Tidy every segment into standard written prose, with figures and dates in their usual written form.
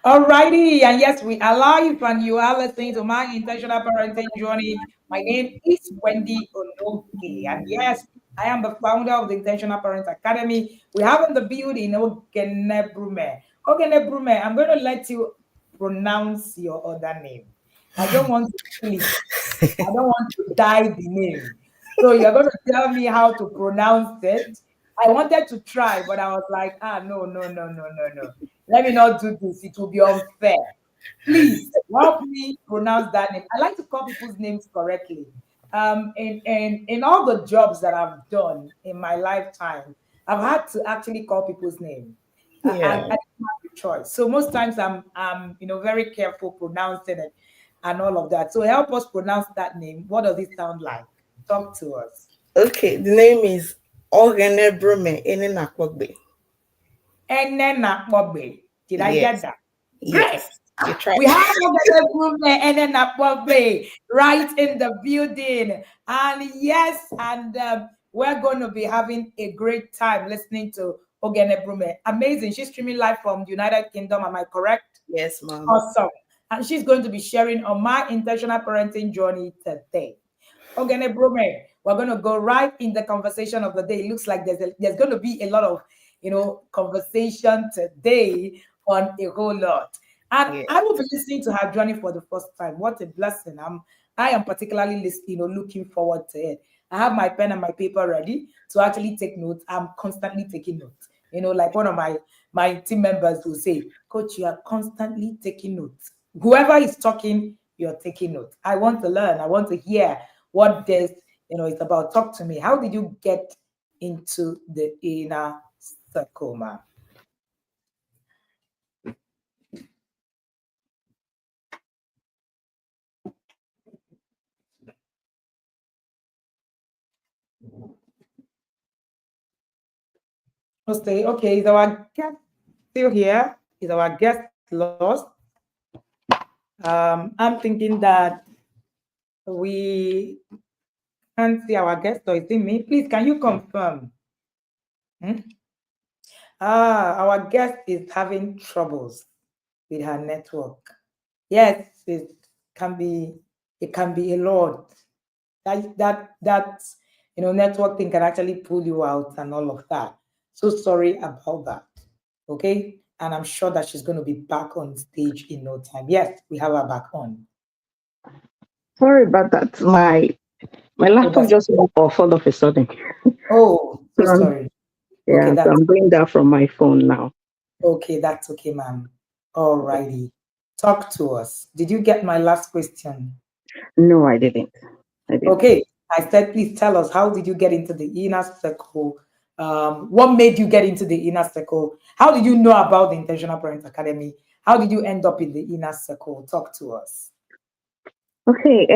Alrighty, and yes, we are live, and you are listening to my intentional parenting journey. My name is Wendy Onoge, and yes, I am the founder of the Intentional Parent Academy. We have in the building Oghenebrume. Oghenebrume, I'm going to let you pronounce your other name. I don't want to kill it. I don't want to die the name. So you're going to tell me how to pronounce it. I wanted to try, but I was like, no, no, no, no, no, no. Let me not do this. It will be unfair. Please help me pronounce that name. I like to call people's names correctly. In all the jobs that I've done in my lifetime, I've had to actually call people's name. And Yeah. I didn't have a choice. So most times I'm very careful pronouncing it and all of that. So help us pronounce that name. What does it sound like? Talk to us. Okay, the name is Oghenebrume Enenakpogbe. Enenakpogbe. Did I get Yes, that? Great. yes. You tried. We have Oghenebrume Enenakpogbe right in the building. And yes, and we're going to be having a great time listening to Oghenebrume. Amazing. She's streaming live from the United Kingdom. Am I correct? Yes, ma'am. Awesome. And she's going to be sharing on my intentional parenting journey today. Oghenebrume, we're going to go right in the conversation of the day. It looks like there's going to be a lot of, conversation today on a whole lot. And Yeah. I will be listening to her journey for the first time. What a blessing. I am particularly looking forward to it. I have my pen and my paper ready to actually take notes. I'm constantly taking notes. Like one of my team members will say, Coach, you are constantly taking notes. Whoever is talking, you're taking notes. I want to learn. I want to hear what this, is about. Talk to me. How did you get into the inner circle, ma'am? Okay. Is our guest still here? Is our guest lost? I'm thinking that we can't see our guest, or is it me? Please, can you confirm? Hmm? Our guest is having troubles with her network. Yes, can be it can be a lot. That network thing can actually pull you out and all of that. So sorry about that. Okay. And I'm sure that she's going to be back on stage in no time. Yes, we have her back on. Sorry about that. My Oh, laptop that's just went off all of a sudden. oh, So so sorry. Okay, yeah, so that's I'm doing that from my phone now. okay, that's okay, ma'am. All righty. Talk to us. Did you get my last question? No, I didn't. I didn't. Okay, I said, please tell us, how did you get into the inner circle? What made you get into the inner circle? How did you know about the Intentional Parent Academy? How did you end up in the inner circle? Talk to us. Okay.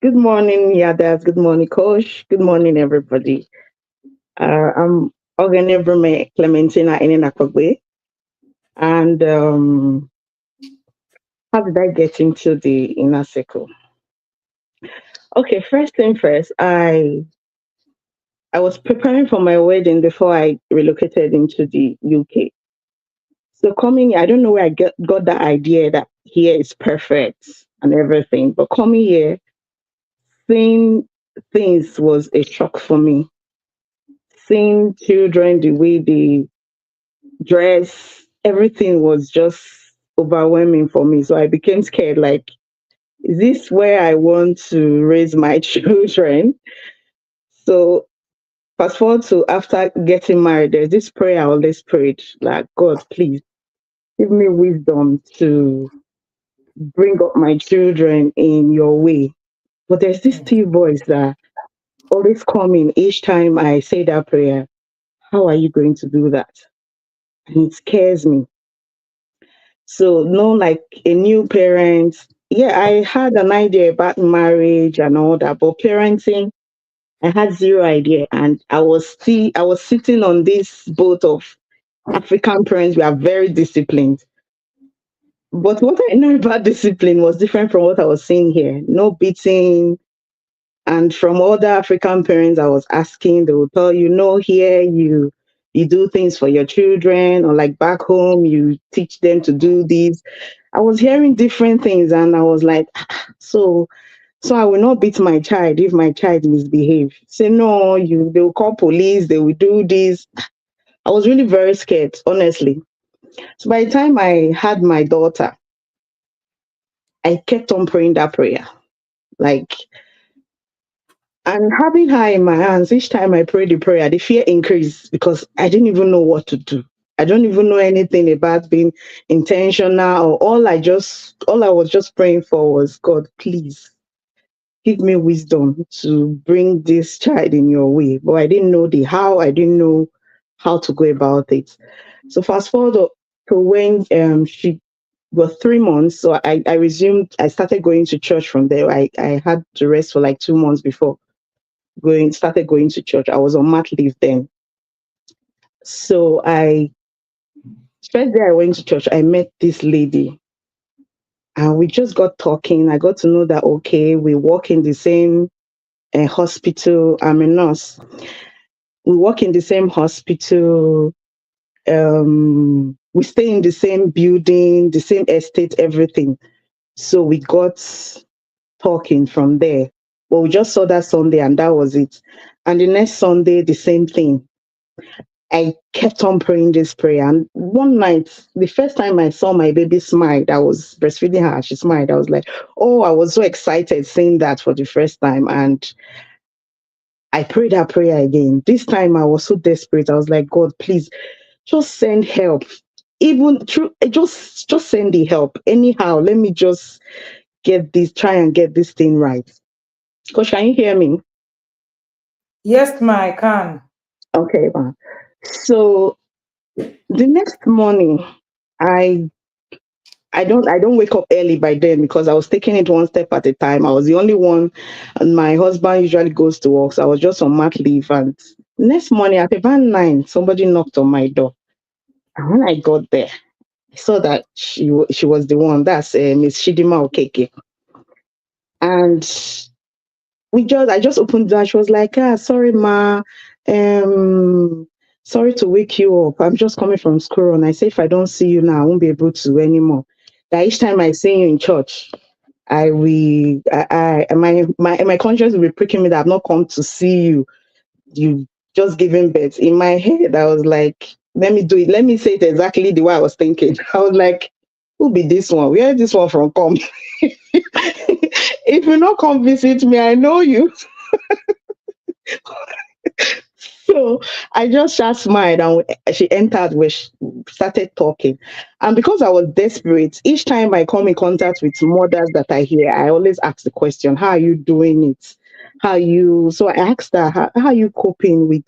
Good morning, Yadas. Good morning, Coach. Good morning, everybody. I'm Oghenebrume Clementina Enenakpogbe. And how did I get into the inner circle? Okay, first thing first, I was preparing for my wedding before I relocated into the UK. So coming, I don't know where got that idea that here is perfect and everything. But coming here, seeing things was a shock for me. Seeing children, the way they dress, everything was just overwhelming for me. So I became scared. Like, is this where I want to raise my children? So fast forward to after getting married, there's this prayer I always prayed, like, God, please give me wisdom to bring up my children in your way. But there's this Mm, still voice that always coming each time I say that prayer. How are you going to do that? And it scares me. So, no, like a new parent, yeah, I had an idea about marriage and all that, but parenting, I had zero idea. And I was sitting on this boat of African parents. We are very disciplined. But what I know about discipline was different from what I was seeing here. No beating. And from other African parents I was asking, they would tell you, no, here you do things for your children, or like back home, you teach them to do these. I was hearing different things, and I was like, so so I will not beat my child if my child misbehave. Say no, they will call police, they will do this. I was really very scared, honestly. So by the time I had my daughter, I kept on praying that prayer. Like, and having her in my hands, each time I prayed the prayer, the fear increased because I didn't even know what to do. I don't even know anything about being intentional, or all I was just praying for was, God, please give me wisdom to bring this child in your way. But I didn't know the how, I didn't know how to go about it. So fast forward to when she was 3 months. So I started going to church from there. I had to rest for like 2 months before started going to church. I was on mat leave then. So first day I went to church, I met this lady and we just got talking. I got to know that, okay, we work in the same hospital. I'm a nurse. We work in the same hospital. We stay in the same building, the same estate, everything. So we got talking from there. But we just saw that Sunday and that was it. And the next Sunday, the same thing. I kept on praying this prayer. And one night, the first time I saw my baby smile, I was breastfeeding her, she smiled. I was like, oh, I was so excited seeing that for the first time. And I prayed that prayer again. This time I was so desperate. I was like, God, please just send help. Even through just send the help. Anyhow, let me just try and get this thing right. Coach, can you hear me? Yes, ma, I can. Okay, ma. So the next morning, I I don't wake up early by then because I was taking it one step at a time. I was the only one, and my husband usually goes to work, so I was just on mat leave. And next morning at about 9, somebody knocked on my door, and when I got there, I saw that she was the one. That's Miss Shidima Okeke, and I just opened that. She was like, sorry, ma, um, sorry to wake you up. I'm just coming from school, and I say if I don't see you now, I won't be able to anymore. That each time I see you in church, my conscience will be pricking me that I've not come to see you. You just giving birth. In my head, I was like, let me do it. Let me say it exactly the way I was thinking. I was like, who be this one? Where is this one from come? If you not come visit me, I know you. So I just smiled and she entered where she started talking. And because I was desperate, each time I come in contact with mothers that I hear, I always ask the question, how are you doing it? So I asked her, how are you coping with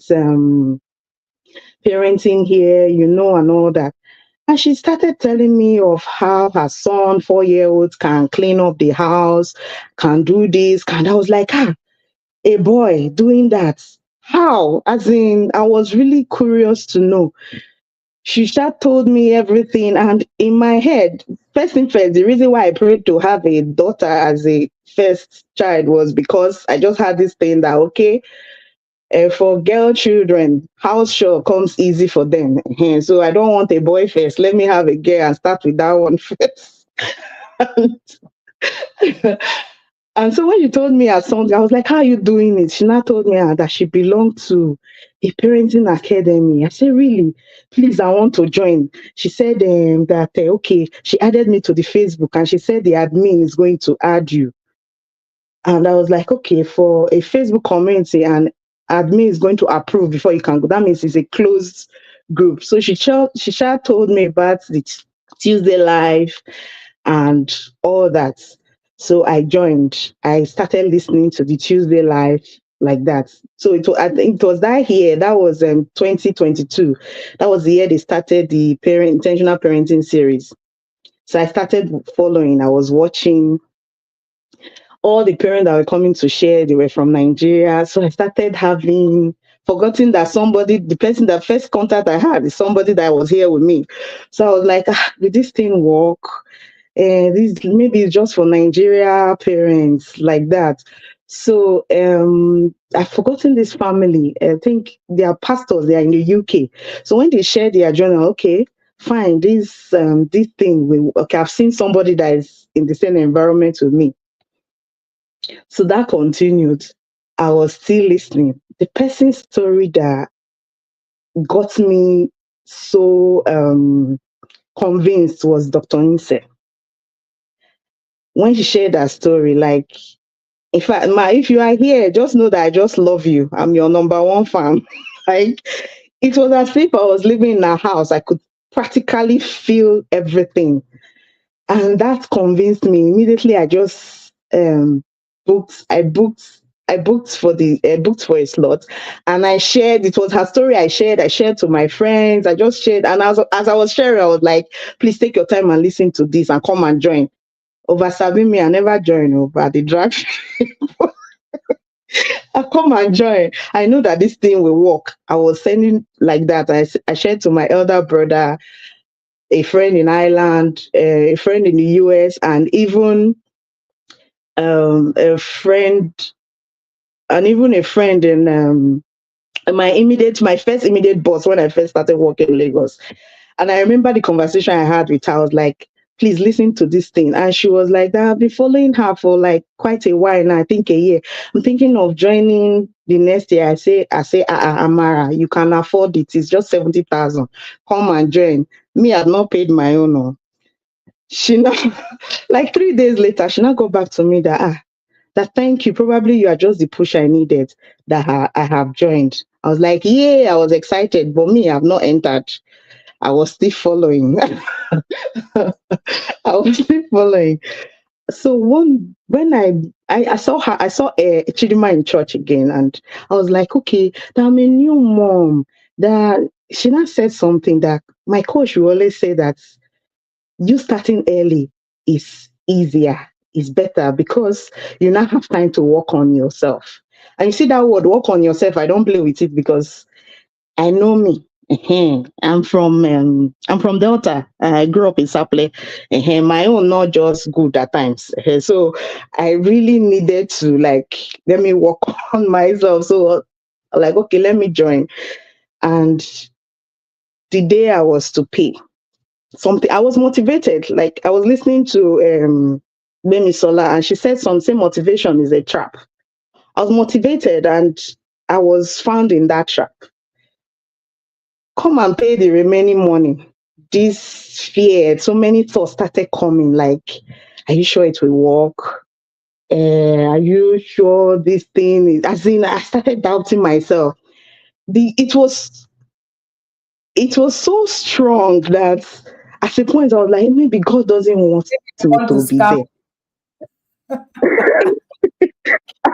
parenting here, and all that. And she started telling me of how her son, 4 year old, can clean up the house, can do this, I was like, a boy doing that. How? As in, I was really curious to know. She just told me everything, and in my head, first thing first, the reason why I prayed to have a daughter as a first child was because I just had this thing that, okay, for girl children, house chore comes easy for them. So I don't want a boy first. Let me have a girl and start with that one first. And so when you told me at something, I was like, how are you doing it? She now told me that she belonged to a parenting academy. I said, really? Please, I want to join. She said that, okay, she added me to the Facebook and she said the admin is going to add you. And I was like, okay, for a Facebook community and admin is going to approve before you can go. That means it's a closed group. So she told me about the Tuesday Live and all that. So I joined. I started listening to the Tuesday Live like that. So I think it was that year. That was 2022. That was the year they started the intentional parenting series. So I started following. I was watching all the parents that were coming to share. They were from Nigeria. So I started forgotten that the person that first contact I had is somebody that was here with me. So I was like, will this thing work? This maybe it's just for Nigeria parents like that. So I've forgotten this family. I think they are pastors. They are in the UK. So when they share their journal, okay, fine. This thing. Okay, I've seen somebody that is in the same environment with me. So that continued. I was still listening. The person's story that got me so convinced was Dr. Inse. When she shared that story, like, in fact, if you are here, just know that I just love you. I'm your number one fan. Like, it was as if I was living in a house. I could practically feel everything. And that convinced me. Immediately I just booked I booked for a slot, and I shared. It was her story. I shared to my friends. I just shared, and as I was sharing, I was like, please take your time and listen to this and come and join. Over serving me, I never joined over the drag. I come and join. I know that this thing will work. I was sending like that. I shared to my elder brother, a friend in Ireland, a friend in the US, and even a friend, a friend in my first immediate boss when I first started working in Lagos. And I remember the conversation I had with her. I was like, please listen to this thing. And she was like, I've been following her for like quite a while now, I think a year. I'm thinking of joining the next year. Amara, you can afford it. It's just 70,000. Come and join. Me, I've not paid my own. Oh. She now, like 3 days later, she now got back to me that thank you. Probably you are just the push I needed that I have joined. I was like, yeah, I was excited, but me, I've not entered. I was still following. I was still following. So when I saw her, I saw Chidima in church again, and I was like, okay, that I'm a new mom. That she now said something that my coach will always say that you starting early is easier, is better because you now have time to work on yourself. And you see that word, work on yourself. I don't play with it because I know me. I'm from Delta. I grew up in Saple. My own not just good at times. So I really needed to like let me work on myself. So like okay, let me join. And the day I was to pay something, I was motivated. Like I was listening to Bemi Sola, and she said something. Motivation is a trap. I was motivated, and I was found in that trap. Come and pay the remaining money. This fear, so many thoughts started coming like, are you sure it will work? Are you sure this thing is, as in, I started doubting myself. The, it was so strong that at a point I was like, maybe God doesn't want I me want to to be scam. there.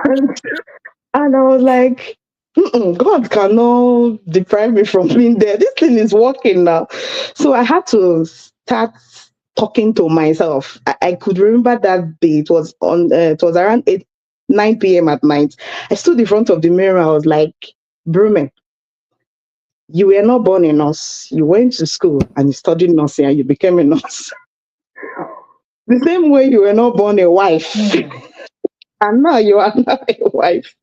And, and I was like, "Mm-mm, God cannot deprive me from being there. This thing is working now." So I had to start talking to myself. I could remember that day. It was around 9 p.m. at night. I stood in front of the mirror. I was like, Brume, you were not born a nurse. You went to school and you studied nursing and you became a nurse. The same way you were not born a wife. Hmm. And now you are not a wife.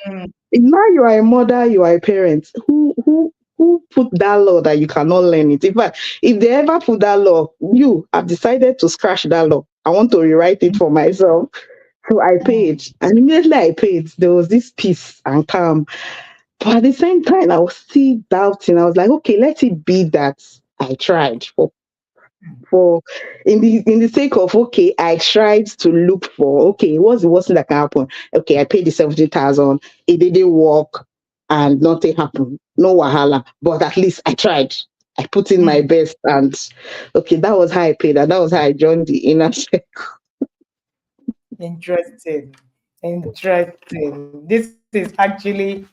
Hmm. Now you are a mother, you are a parent. Who put that law that you cannot learn it? In fact, if they ever put that law, you have decided to scratch that law. I want to rewrite it for myself. So I Hmm. paid. And immediately I paid, there was this peace and calm. But at the same time, I was still doubting. I was like, okay, let it be that I tried for in the sake of okay, I tried to look for okay, what's the worst thing that can happen? Okay, I paid the 70,000, it didn't work, and nothing happened. No wahala, but at least I tried. I put in my Hmm. best, and okay, that was how I paid, and that was how I joined the inner circle. Interesting. Interesting. This is actually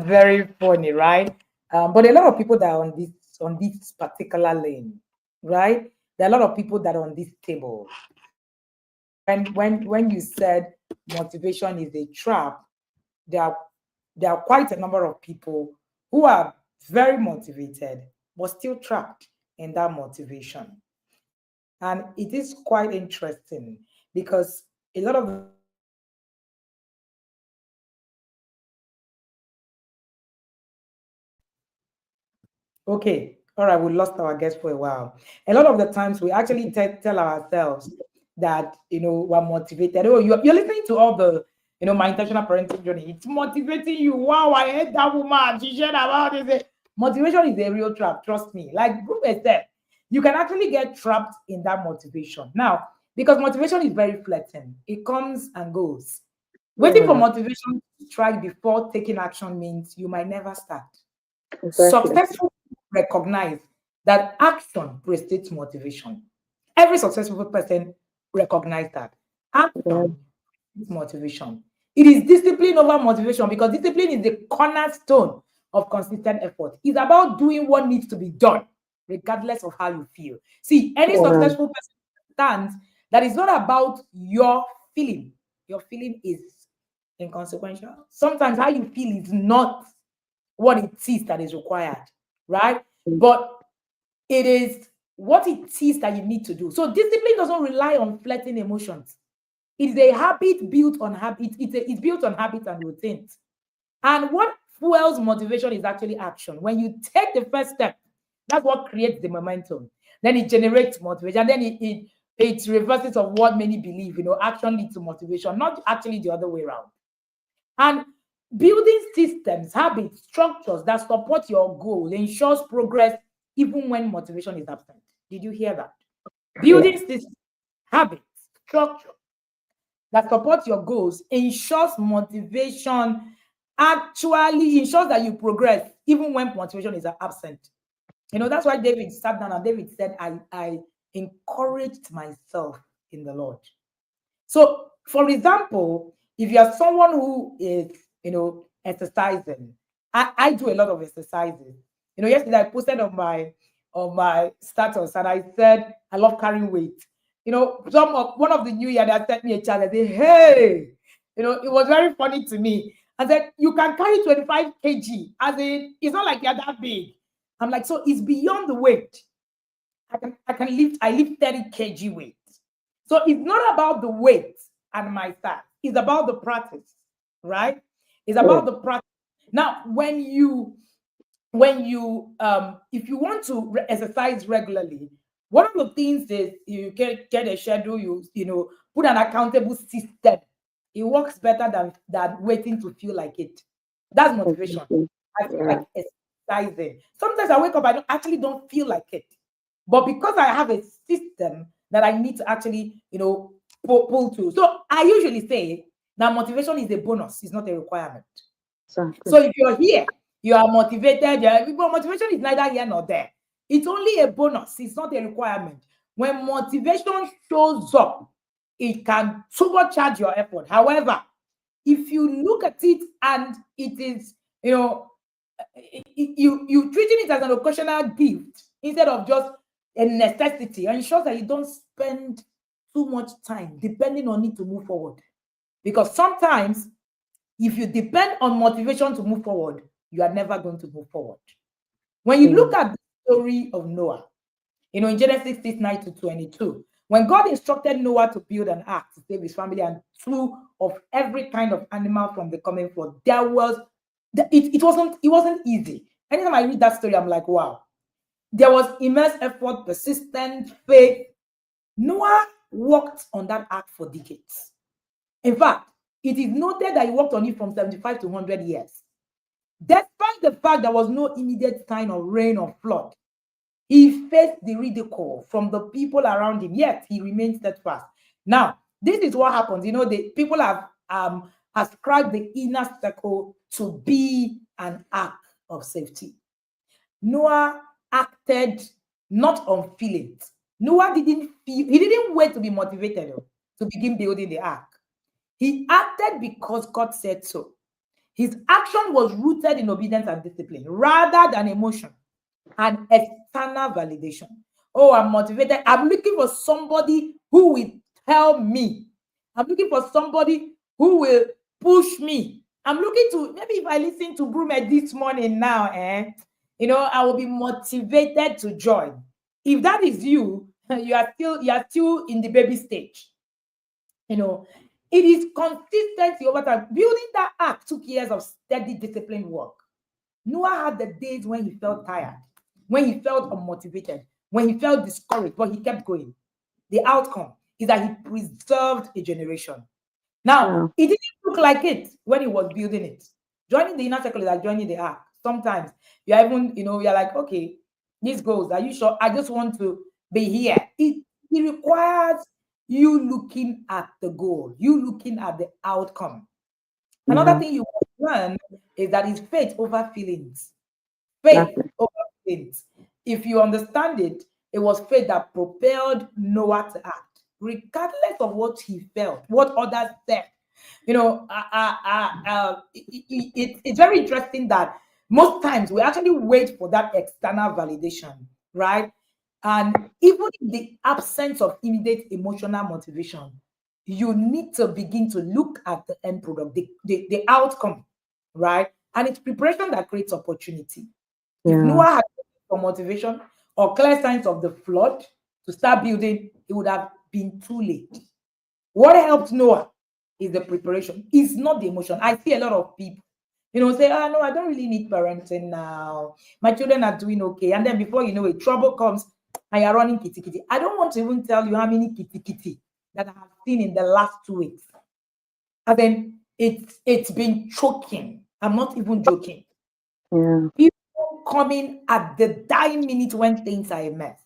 very funny, right? But a lot of people that are on this particular lane, right? There are a lot of people that are on this table. When you said motivation is a trap, there are there are quite a number of people who are very motivated but still trapped in that motivation. And it is quite interesting because a lot of the Okay. All right. We lost our guest for a while. A lot of the times we actually tell ourselves that, we're motivated. Oh, you're listening to all the, my intentional parenting journey. It's motivating you. Wow, I hate that woman. She shared about this. Motivation is a real trap. Trust me. Like Bruce said, you can actually get trapped in that motivation. Now, because motivation is very fleeting, it comes and goes. Waiting for Yeah, motivation to strike before taking action means you might never start. exactly. Successful people recognize that action precedes motivation. Every successful person recognize that Yeah, action is motivation. It is discipline over motivation because discipline is the cornerstone of consistent effort. It's about doing what needs to be done, regardless of how you feel. See, any yeah, successful person understands that it's not about your feeling. Your feeling is inconsequential. Sometimes how you feel is not what it is that is required, right? But it is what it is that you need to do. So discipline doesn't rely on fleeting emotions. It's a habit built on habit. It's built on habit and routines. And what fuels motivation is actually action. When you take the first step, that's what creates the momentum. Then it generates motivation. Then it reverses of what many believe. Action leads to motivation, not actually the other way around. And building systems, habits, structures that support your goal ensures progress even when motivation is absent. Did you hear that? yeah. Building systems, habits, structure that support your goals ensures motivation actually ensures that you progress even when motivation is absent. That's why David sat down and David said, I encouraged myself in the Lord. So, for example, if you are someone who is, exercising, I do a lot of exercises. Yesterday I posted on my status and I said I love carrying weight. One of the new year that sent me a challenge. They say, hey, it was very funny to me. I said, you can carry 25 kg, as in it's not like you're that big. I'm like, so it's beyond the weight. I lift 30 kg weight. So it's not about the weight and my size. It's about the practice, right? It's Yeah. about the practice. Now, when you if you want to exercise regularly, one of the things is you get a schedule, put an accountable system. It works better than waiting to feel like it. That's motivation. Exactly. I feel Yeah. like exercising. Sometimes I wake up, I don't feel like it. But because I have a system that I need to actually, pull to. So I usually say that motivation is a bonus, it's not a requirement. Exactly. So if you're here, you are motivated, but motivation is neither here nor there. It's only a bonus, it's not a requirement. When motivation shows up, it can supercharge your effort. However, if you look at it and it is, you treating it as an occasional gift instead of just a necessity, ensures that you don't spend too much time depending on it to move forward. Because sometimes if you depend on motivation to move forward, you are never going to move forward. When you Yeah. look at the story of Noah, in Genesis 6:9-22, when God instructed Noah to build an ark to save his family and two of every kind of animal from the coming flood, it wasn't easy. Anytime I read that story, I'm like, wow. There was immense effort, persistent faith. Noah worked on that ark for decades. In fact, it is noted that he worked on it from 75 to 100 years. Despite the fact there was no immediate sign of rain or flood, he faced the ridicule from the people around him, yet he remained steadfast. Now, this is what happens. The people have ascribed the inner circle to be an act of safety. Noah acted not on feelings. Noah didn't feel, he didn't wait to be motivated to begin building the ark. He acted because God said so. His action was rooted in obedience and discipline rather than emotion and external validation. Oh, I'm motivated. I'm looking for somebody who will tell me. I'm looking for somebody who will push me. I'm looking to, maybe if I listen to Brume this morning now, I will be motivated to join. If that is you, you are still in the baby stage. You know, it is consistency over time. Building that ark took years of steady, disciplined work. Noah had the days when he felt tired. when he felt unmotivated, when he felt discouraged, but he kept going. The outcome is that he preserved a generation. Now, Wow. it didn't look like it when he was building it. Joining the inner circle is like joining the ark. Sometimes you're even, you're like, okay, this goes. Are you sure? I just want to be here. It requires you looking at the goal, you looking at the outcome. Another Yeah. thing you must learn is that it's faith over feelings. That's Faith it. over feelings. If you understand it, it was faith that propelled Noah to act, regardless of what he felt, what others said. It's very interesting that most times we actually wait for that external validation, right? And even in the absence of immediate emotional motivation, you need to begin to look at the end product, the outcome, right? And it's preparation that creates opportunity. If Yeah. Noah had for motivation or clear signs of the flood to start building, it would have been too late. What helped Noah is the preparation. It's not the emotion. I see a lot of people, say, "Ah, no, I don't really need parenting now. My children are doing okay." And then before you know it, trouble comes and you're running kitty kitty. I don't want to even tell you how many kitty kitty that I have seen in the last 2 weeks. And then it's been choking. I'm not even joking. Yeah. People coming at the dying minute when things are a mess.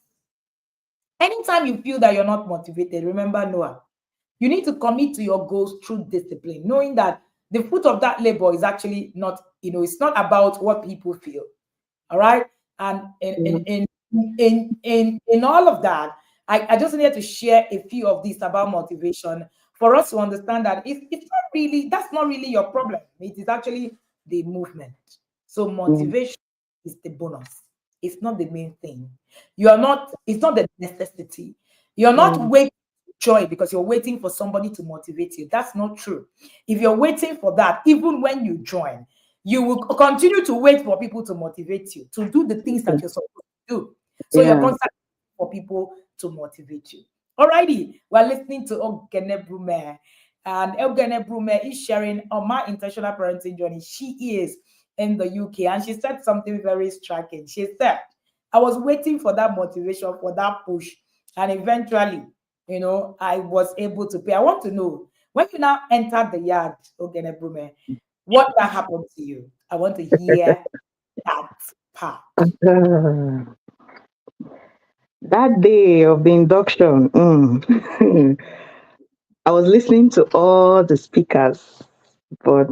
Anytime you feel that you're not motivated, remember Noah. You need to commit to your goals through discipline, knowing that the fruit of that labor is actually not, it's not about what people feel. All right. And Yeah. in all of that, I just needed to share a few of these about motivation for us to understand that it's not really, that's not really your problem. It is actually the movement. So Yeah. motivation is the bonus. It's not the main thing. You are not, it's not the necessity. You're not Yeah. waiting for joy because you're waiting for somebody to motivate you. That's not true. If you're waiting for that, even when you join, you will continue to wait for people to motivate you to do the things that you're supposed to do. So you're Yeah. constantly for people to motivate you. Alrighty, we're listening to Oghenebrume, and Oghenebrume is sharing on my intentional parenting journey. She is in the UK, and she said something very striking. She said, "I was waiting for that motivation, for that push, and eventually, I was able to pay." I want to know when you now entered the yard, Oghenebrume, what that happened to you? I want to hear that part. That day of the induction, I was listening to all the speakers, but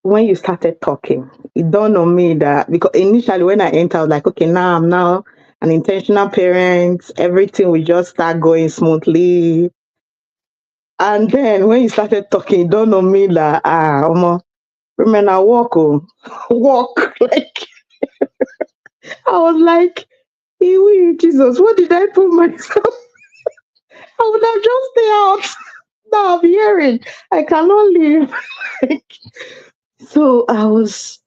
when you started talking, it dawned on me that because initially when I entered, I was like, okay, now I'm now an intentional parent, everything will just start going smoothly. And then when you started talking, it dawned on me that, women are walk, oh, walk. Like, I was like, "Ewe, Jesus, what did I put myself?" I would have just stay out. Now I'm hearing I cannot leave. So I was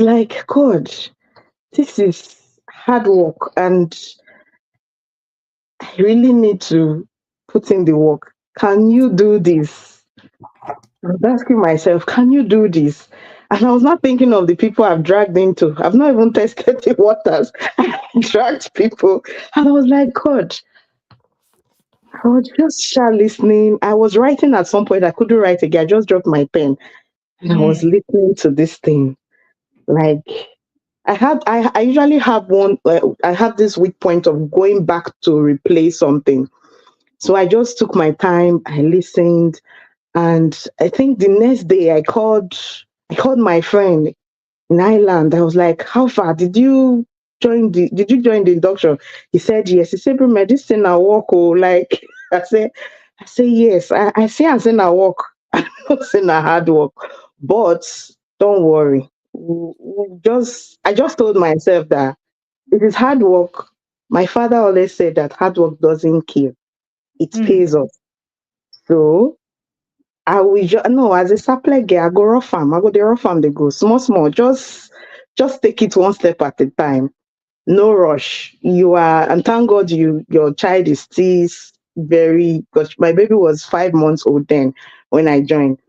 like, God, this is hard work and I really need to put in the work. Can you do this? I was asking myself, can you do this? And I was not thinking of the people I've dragged into. I've not even tested the waters. I dragged people. And I was like, God, I was just listening. I was writing at some point. I couldn't write again. I just dropped my pen and I was Mm, listening to this thing. Like I usually have one. I have this weak point of going back to replay something. So I just took my time. I listened, and I think the next day I called my friend in Ireland. I was like, "How far did you join the induction?" He said yes. He said, "Bro, this thing I walk, oh, like." I said, yes. I say I say I walk. I not say na hard work. But don't worry. I just told myself that it is hard work. My father always said that hard work doesn't kill. It mm, pays off. So I will no, as a supply girl, I go rough farm. I go the rough farm they go. Small, small. Just take it one step at a time. No rush. You are, and thank God your child is still very, because my baby was 5 months old then when I joined.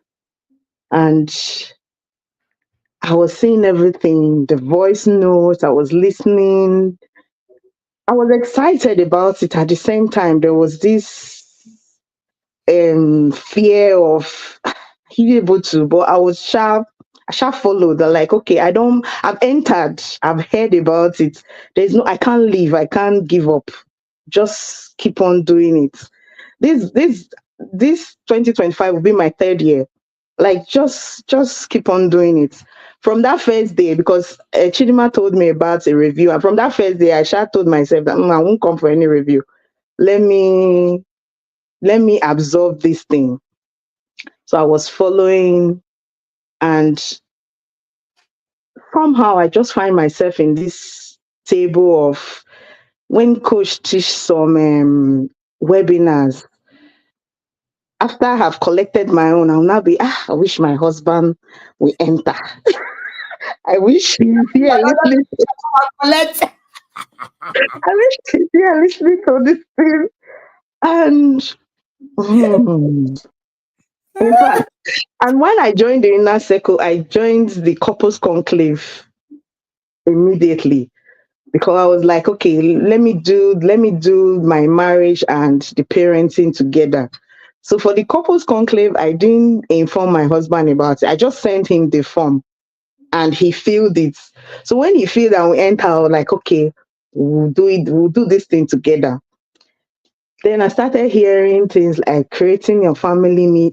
And I was seeing everything, the voice notes, I was listening. I was excited about it. At the same time, there was this fear of he able to, but I was sharp. I sharp followed. They're like, okay, I've entered, I've heard about it. I can't leave, I can't give up. Just keep on doing it. This this this 2025 will be my third year. Like just keep on doing it. From that first day, because Chidima told me about a review, and from that first day, I sha told myself that I won't come for any review. Let me let me absorb this thing. So I was following, and somehow I just find myself in this table of when coach teach some webinars. After I have collected my own, I'll now be, I wish my husband will enter. I wish he's here listening. Let's I wish he's here listening to this thing. And in fact, and when I joined the inner circle, I joined the couples conclave immediately, because I was like, okay, let me do my marriage and the parenting together. So for the couples conclave, I didn't inform my husband about it. I just sent him the form and he filled it. So when he filled and we enter, I was like, okay, we'll do it, we'll do this thing together. Then I started hearing things like creating your family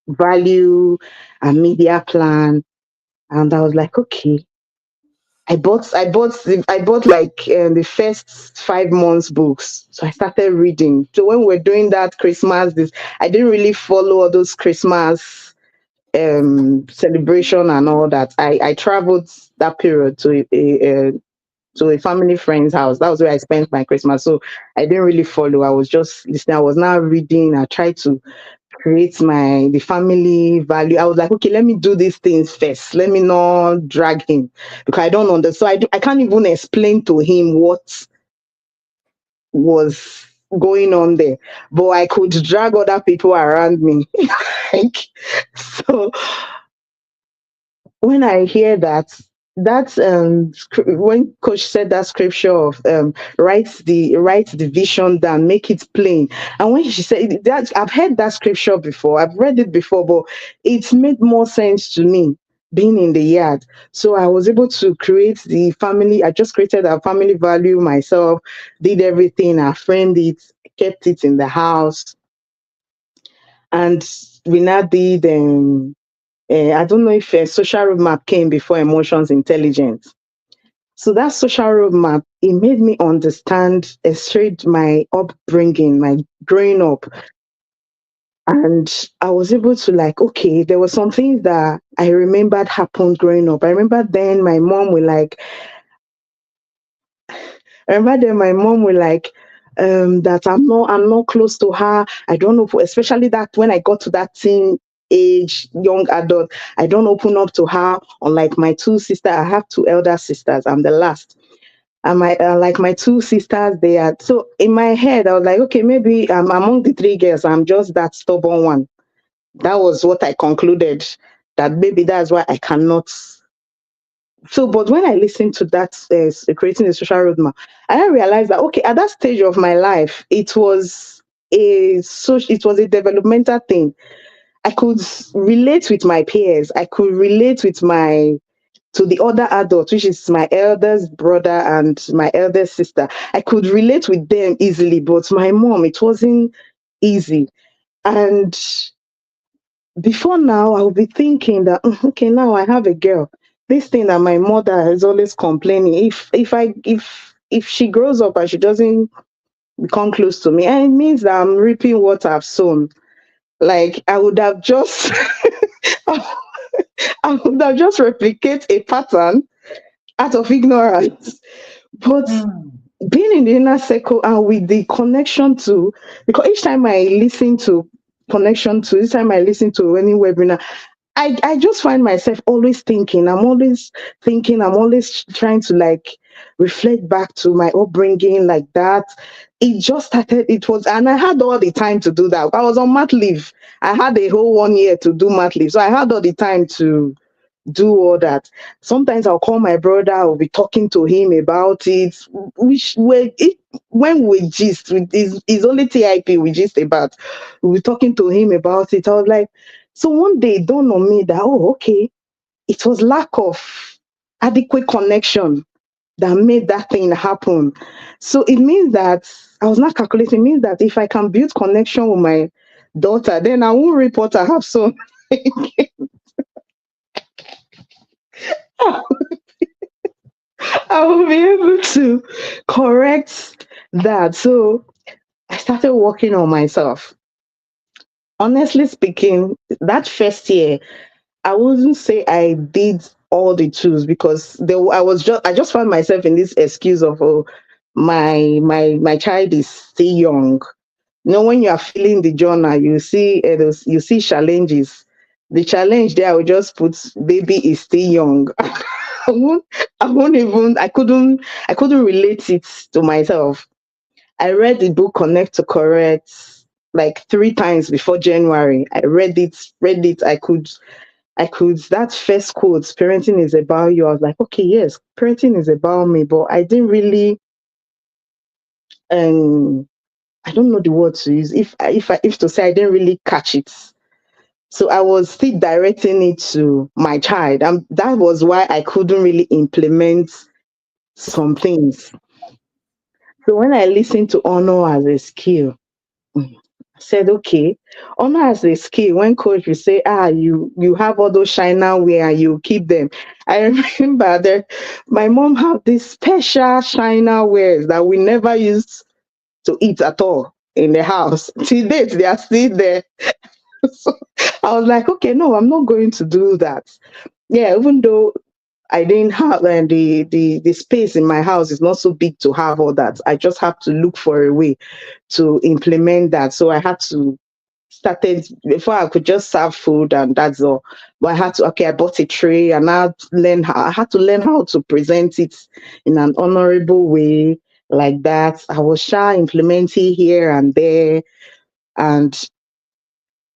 value and media plan. And I was like, okay, I bought like the first 5 months books. So I started reading. So when we're doing that Christmas, this I didn't really follow all those Christmas celebration and all that. I traveled that period to a family friend's house. That was where I spent my Christmas. So I didn't really follow. I was just listening. I was now reading. I tried to create the family value. I was like, okay, let me do these things first. Let me not drag him, because I don't understand. So I can't even explain to him what was going on there, but I could drag other people around me. Like, so when I hear that when coach said that scripture of write the vision down, make it plain. And when she said that, I've heard that scripture before, I've read it before, but it's made more sense to me being in the yard. So I was able to create the family. I just created a family value myself, did everything, I framed it, kept it in the house, and we now did I don't know if a social roadmap came before emotions intelligence. So that social roadmap, it made me understand straight my upbringing, my growing up. And I was able to like, okay, there were some things that I remembered happened growing up. I remember then my mom will like that I'm not close to her. I don't know, especially that when I got to that teen age, young adult, I don't open up to her. Unlike my two sisters, I have two elder sisters. I'm the last. And my like my two sisters, they are so in my head. I was like, okay, maybe among the three girls, I'm just that stubborn one. That was what I concluded. That maybe that's why I cannot. So, but when I listened to that, creating a social roadmap, I realized that okay, at that stage of my life, it was a developmental thing. I could relate with my peers. I could relate with my to the other adults, which is my eldest brother and my eldest sister. I could relate with them easily, but my mom, it wasn't easy. And before now, I'll be thinking that okay, now I have a girl. This thing that my mother is always complaining. If she grows up and she doesn't become close to me, and it means that I'm reaping what I've sown. Like I would have just I would have just replicate a pattern out of ignorance. But being in the inner circle and with the connection to, because each time I listen to any webinar, I just find myself always thinking. I'm always thinking. I'm always trying to like reflect back to my upbringing like that. It just started. It was, and I had all the time to do that. I was on mat leave. I had a whole 1 year to do mat leave, so I had all the time to do all that. Sometimes I'll call my brother, I'll be talking to him about it. Which when when we gist, with his only TIP we gist about, we'll be talking to him about it. I was like, so one day it dawned on me that, oh, okay, it was lack of adequate connection that made that thing happen. So it means that I was not calculating, it means that if I can build connection with my daughter, then I won't report her have so I will be able to correct that. So I started working on myself. Honestly speaking, that first year, I wouldn't say I did all the tools because I just found myself in this excuse of, oh, my child is still young. You know, when you are filling the journal, you see challenges. The challenge there, I would just put baby is still young. I couldn't relate it to myself. I read the book Connect to Correct like 3 times before January. I read it. That first quote, parenting is about you. I was like, okay, yes, parenting is about me, but I didn't really, um, I don't know the word to use. If to say I didn't really catch it. So I was still directing it to my child. And that was why I couldn't really implement some things. So when I listened to honor as a skill, I said, okay, honor as a skill. When coach will say, you have all those china ware and you keep them. I remember that my mom had this special china wares that we never used to eat at all in the house. Till date, they are still there. So I was like, okay, no, I'm not going to do that. Yeah, even though I didn't have the space in my house is not so big to have all that. I just have to look for a way to implement that. So I had to started before I could just serve food and that's all. But I had to, okay, I bought a tray and I had to learn how to present it in an honorable way like that. I was shy implementing here and there, and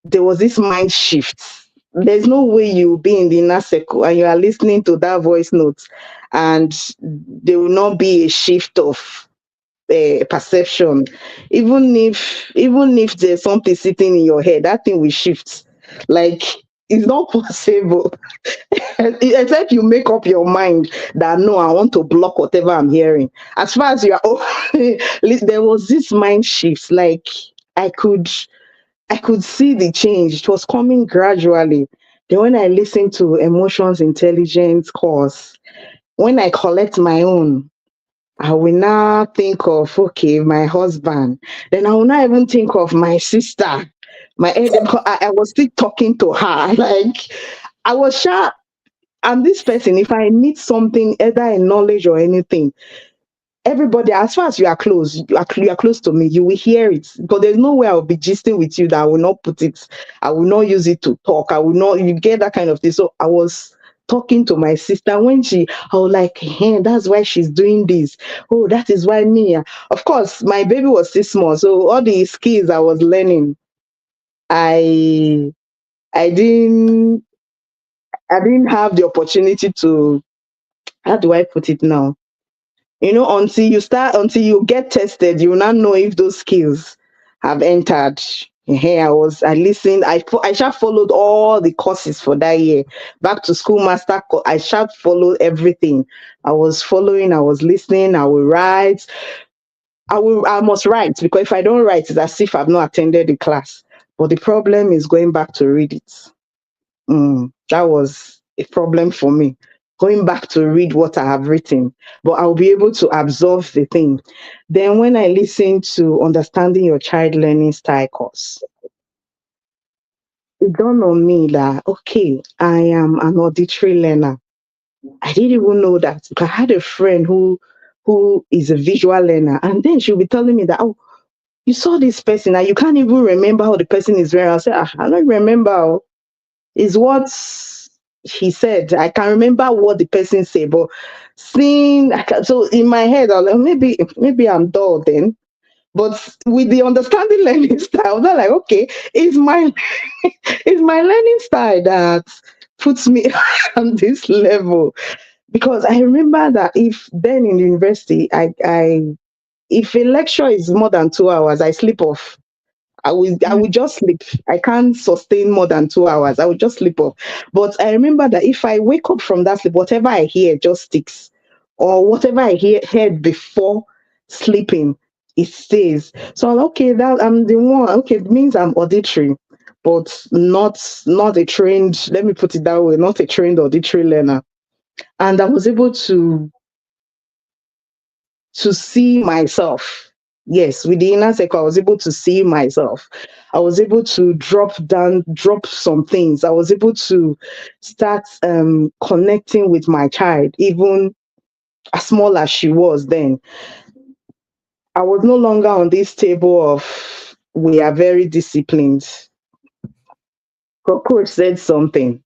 there was this mind shift. There's no way you'll be in the inner circle and you are listening to that voice note and there will not be a shift of perception. Even if there's something sitting in your head, that thing will shift. Like, it's not possible. Except you make up your mind that no, I want to block whatever I'm hearing. As far as you are, there was this mind shift. Like, I could I could see the change. It was coming gradually. Then when I listened to emotions intelligence course, when I collect my own, I will now think of, okay, my husband. Then I will not even think of my sister. My head, because I was still talking to her. Like, I was sure I'm this person. If I need something, either in knowledge or anything, everybody, as far as you are close, you are close to me, you will hear it. Because there's no way I'll be gisting with you that I will not put it, I will not use it to talk. I will not, you get that kind of thing. So I was talking to my sister when I was like, hey, that's why she's doing this. Oh, that is why me. Of course, my baby was still small. So all the skills I was learning, I I didn't I didn't have the opportunity to, how do I put it now? Until you get tested, you will not know if those skills have entered. Here I listened, I shall followed all the courses for that year. Back to school I shall follow everything. I was listening, I will write. I must write because if I don't write, it's as if I've not attended the class. But the problem is going back to read it. That was a problem for me. Going back to read what I have written, but I'll be able to absorb the thing. Then, when I listen to Understanding Your Child Learning Style course, it dawned on me that, okay, I am an auditory learner. I didn't even know that because I had a friend who is a visual learner, and then she'll be telling me that, oh, you saw this person and you can't even remember how the person is wearing. I said, I don't remember. Oh." is what he said. I can remember what the person said, but seeing so in my head, I was like, maybe I'm dull then. But with the understanding learning style, they're like, okay, it's my it's my learning style that puts me on this level. Because I remember that if then in university, I if a lecture is more than 2 hours, I sleep off. I will just sleep. I can't sustain more than 2 hours. I will just sleep off. But I remember that if I wake up from that sleep, whatever I hear just sticks. Or whatever I heard before sleeping, it stays. So I'm like, okay, that I'm the one. Okay, it means I'm auditory, but not a trained, let me put it that way, not a trained auditory learner. And I was able to see myself. Yes, with the inner circle, I was able to see myself. I was able to drop some things. I was able to start connecting with my child, even as small as she was then. I was no longer on this table of we are very disciplined. Coach said something.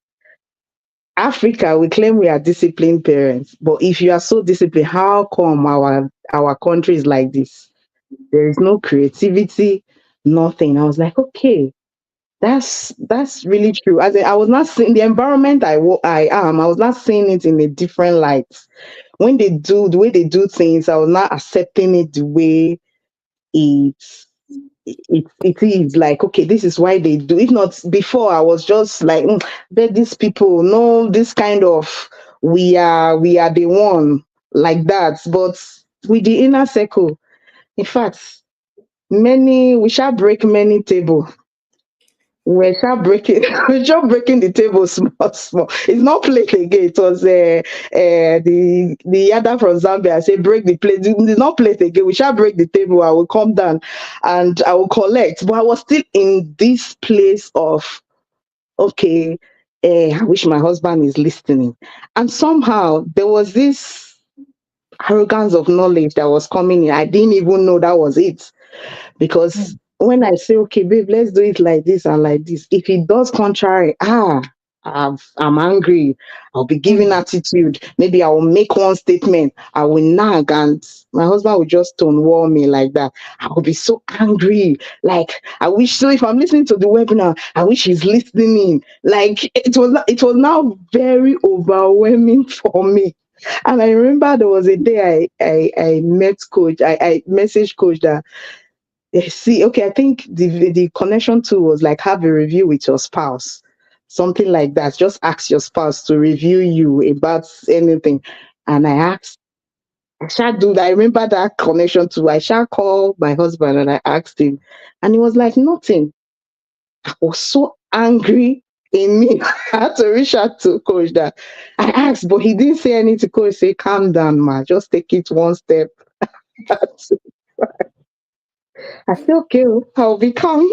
Africa, we claim we are disciplined parents, but if you are so disciplined, how come our country is like this? There is no creativity, nothing. I was like, okay, that's really true. As in, I was not seeing the environment I am. I was not seeing it in a different light. When they do the way they do things, I was not accepting it the way it it is like, okay, this is why they do. If not before, I was just like, but these people know this kind of we are the one like that. But with the inner circle, in fact, many we shall break many table. We shall break it. We just breaking the table small, small. It's not plate again. It was the other from Zambia. I say break the plate. It's not plate again. We shall break the table. I will come down and I will collect. But I was still in this place of okay. I wish my husband is listening. And somehow there was this arrogance of knowledge that was coming in. I didn't even know that was it. Because when I say, okay, babe, let's do it like this and like this, if it does contrary, I'm angry. I'll be giving attitude. Maybe I will make one statement. I will nag, and my husband will just stonewall me like that. I will be so angry. Like I wish. So if I'm listening to the webinar, I wish he's listening. Like it was now very overwhelming for me. And I remember there was a day I met coach. I messaged coach that see, okay, I think the connection tool was like have a review with your spouse, something like that. Just ask your spouse to review you about anything. And I asked, I shall do that. I remember that connection tool. I shall call my husband and I asked him, and he was like, nothing. I was so angry in me. I had to reach out to coach that I asked, but he didn't say anything. Coach say, calm down, ma. Just take it one step. I said, okay, I'll be calm.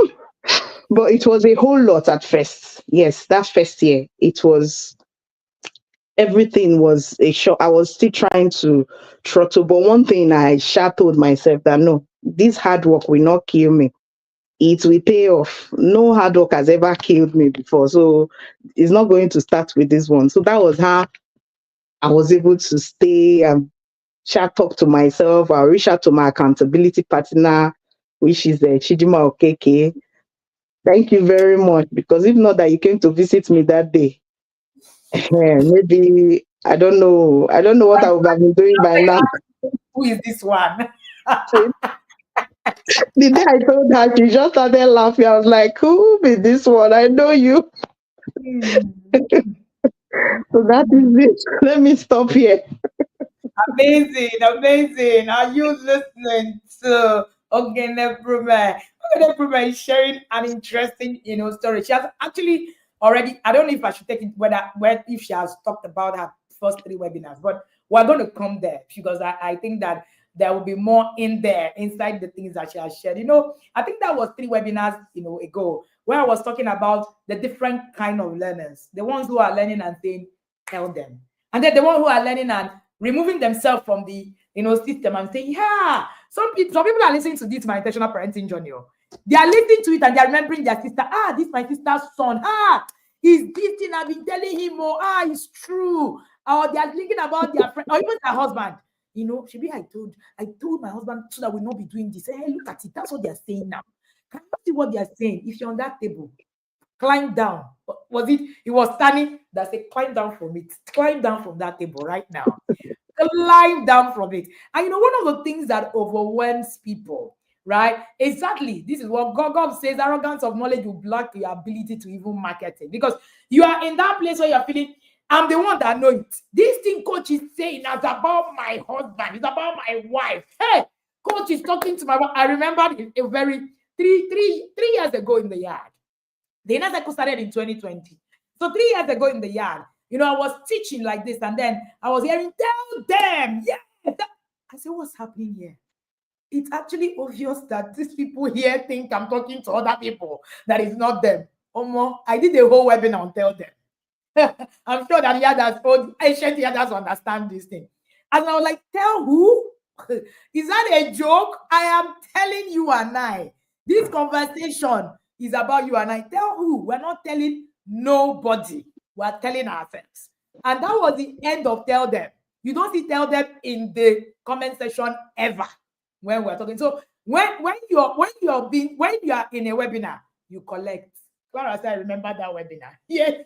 But it was a whole lot at first. Yes, that first year, it was everything was a shock. I was still trying to throttle. But one thing I sure told myself that no, this hard work will not kill me. It will pay off. No hard work has ever killed me before. So it's not going to start with this one. So that was how I was able to stay and chat talk to myself. I reach out to my accountability partner, which is Chidima Okeke. Thank you very much. Because if not that you came to visit me that day, maybe I don't know. I don't know what I would have been doing by now. Who is this one? The day I told her, she just started laughing. I was like, "Who be this one? I know you." So that is it. Let me stop here. Amazing, amazing. Are you listening to Oghenebrume? Oghenebrume is sharing an interesting, story. She has actually already. I don't know if I should take it whether if she has talked about her first three webinars, but we're going to come there because I think that there will be more in there inside the things that she has shared. I think that was three webinars, ago where I was talking about the different kind of learners, the ones who are learning and saying, tell them, and then the one who are learning and removing themselves from the system and saying, yeah, some people are listening to this my intentional parenting journey. They are listening to it and they are remembering their sister. This is my sister's son. He's this thing I've been telling him, oh, it's true. Or they are thinking about their friend, or even their husband. You know, Shibi, I told my husband so that we'll not be doing this. Hey, look at it. That's what they're saying now. Can you see what they're saying? If you're on that table, climb down. Was it? It was standing. That said, climb down from it. Climb down from that table right now. Climb down from it. And you know, one of the things that overwhelms people, right? Exactly. This is what God says: arrogance of knowledge will block your ability to even market it. Because you are in that place where you're feeling, I'm the one that know it. This thing coach is saying is about my husband, it's about my wife. Hey, coach is talking to my wife. I remember a very 3 years ago in the yard. The inner cycle started in 2020. So 3 years ago in the yard, you know, I was teaching like this, and then I was hearing, tell them, yeah. I said, what's happening here? It's actually obvious that these people here think I'm talking to other people, that is not them. I did a whole webinar on tell them. I'm sure that others, ancient others understand this thing. And I was like, tell who? Is that a joke? I am telling you and I. This conversation is about you and I. Tell who? We're not telling nobody. We're telling ourselves. And that was the end of tell them. You don't see tell them in the comment section ever when we're talking. So when you are in a webinar, you collect. Clara said, I remember that webinar. Yes.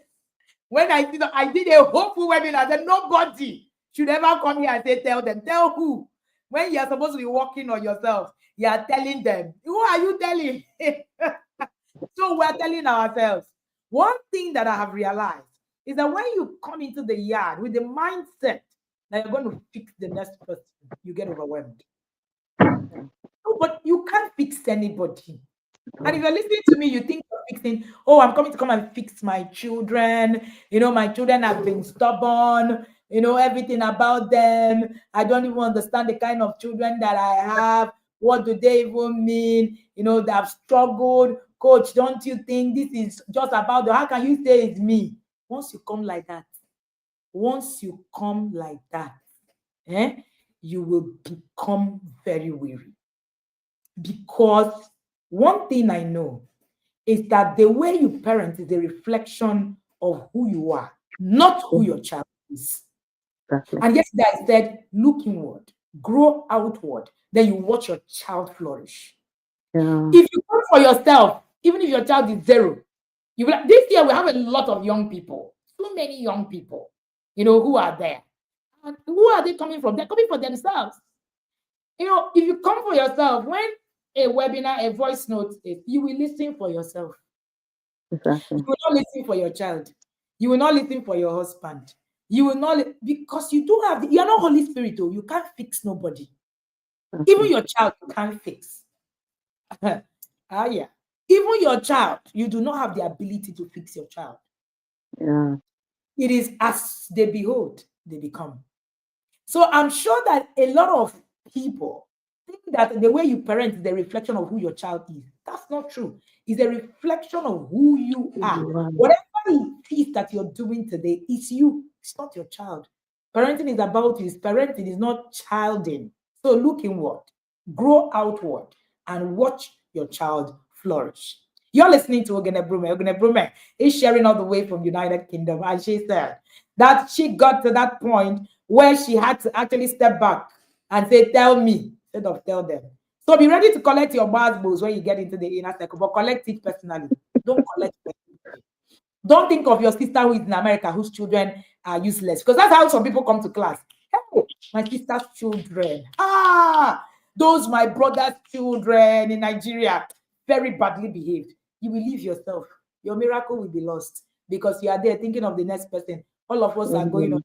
When I did a hopeful webinar that nobody should ever come here and say, tell them. Tell who? When you're supposed to be working on yourself, you are telling them. Who are you telling? So we're telling ourselves. One thing that I have realized is that when you come into the yard with the mindset that you're going to fix the next person, you get overwhelmed. No, but you can't fix anybody. And if you're listening to me, you think you're fixing, oh, I'm coming to come and fix my children. You know, my children have been stubborn, you know, everything about them. I don't even understand the kind of children that I have. What do they even mean? You know, they have struggled. Coach, don't you think this is just about how can you say it's me? Once you come like that, you will become very weary. Because one thing I know is that the way you parent is a reflection of who you are, not who your child is. Exactly. And yesterday I said, look inward, grow outward, then you watch your child flourish. Yeah. If you come for yourself, even if your child is 0, you will. This year we have a lot of young people, so many young people, you know, who are there. And who are they coming from? They're coming for themselves. You know, if you come for yourself, when a webinar, a voice note is, you will listen for yourself. Exactly. You will not listen for your child. You will not listen for your husband. You will not, because you don't have, you are not Holy Spirit, though. You can't fix nobody. Even your child, you can't fix. Yeah. Even your child, you do not have the ability to fix your child. Yeah. It is as they behold, they become. So I'm sure that a lot of people think that the way you parent is the reflection of who your child is. That's not true. It's a reflection of who you are. Whatever it is that you're doing today, it's you. It's not your child. Parenting is about you. It's parenting is not childing. So look inward, grow outward, and watch your child flourish. You're listening to Oghenebrume. Oghenebrume is sharing all the way from United Kingdom, and she said that she got to that point where she had to actually step back and say, tell me, instead of tell them. So be ready to collect your bad bulls when you get into the inner circle, but collect it personally. Don't collect it personally. Don't think of your sister who is in America, whose children are useless, because that's how some people come to class. Hey, my sister's children. Those my brother's children in Nigeria, very badly behaved. You will leave yourself. Your miracle will be lost because you are there thinking of the next person. All of us are going on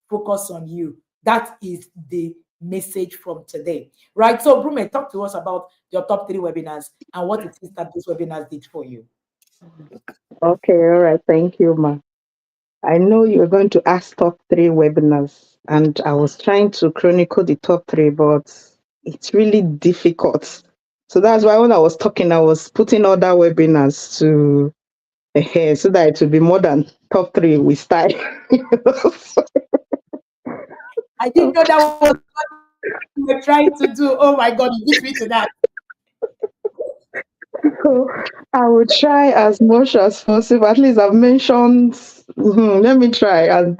focus on you. That is the message from today, right? So, Brume, talk to us about your top 3 webinars and what it is that those webinars did for you. Okay, all right. Thank you, Ma. I know you're going to ask top 3 webinars, and I was trying to chronicle the top 3, but it's really difficult. So that's why when I was talking, I was putting other webinars to ahead so that it will be more than top 3 we start. I didn't know that was what you were trying to do. Oh my God, you beat me to that. So I will try as much as possible. At least I've mentioned. Let me try. And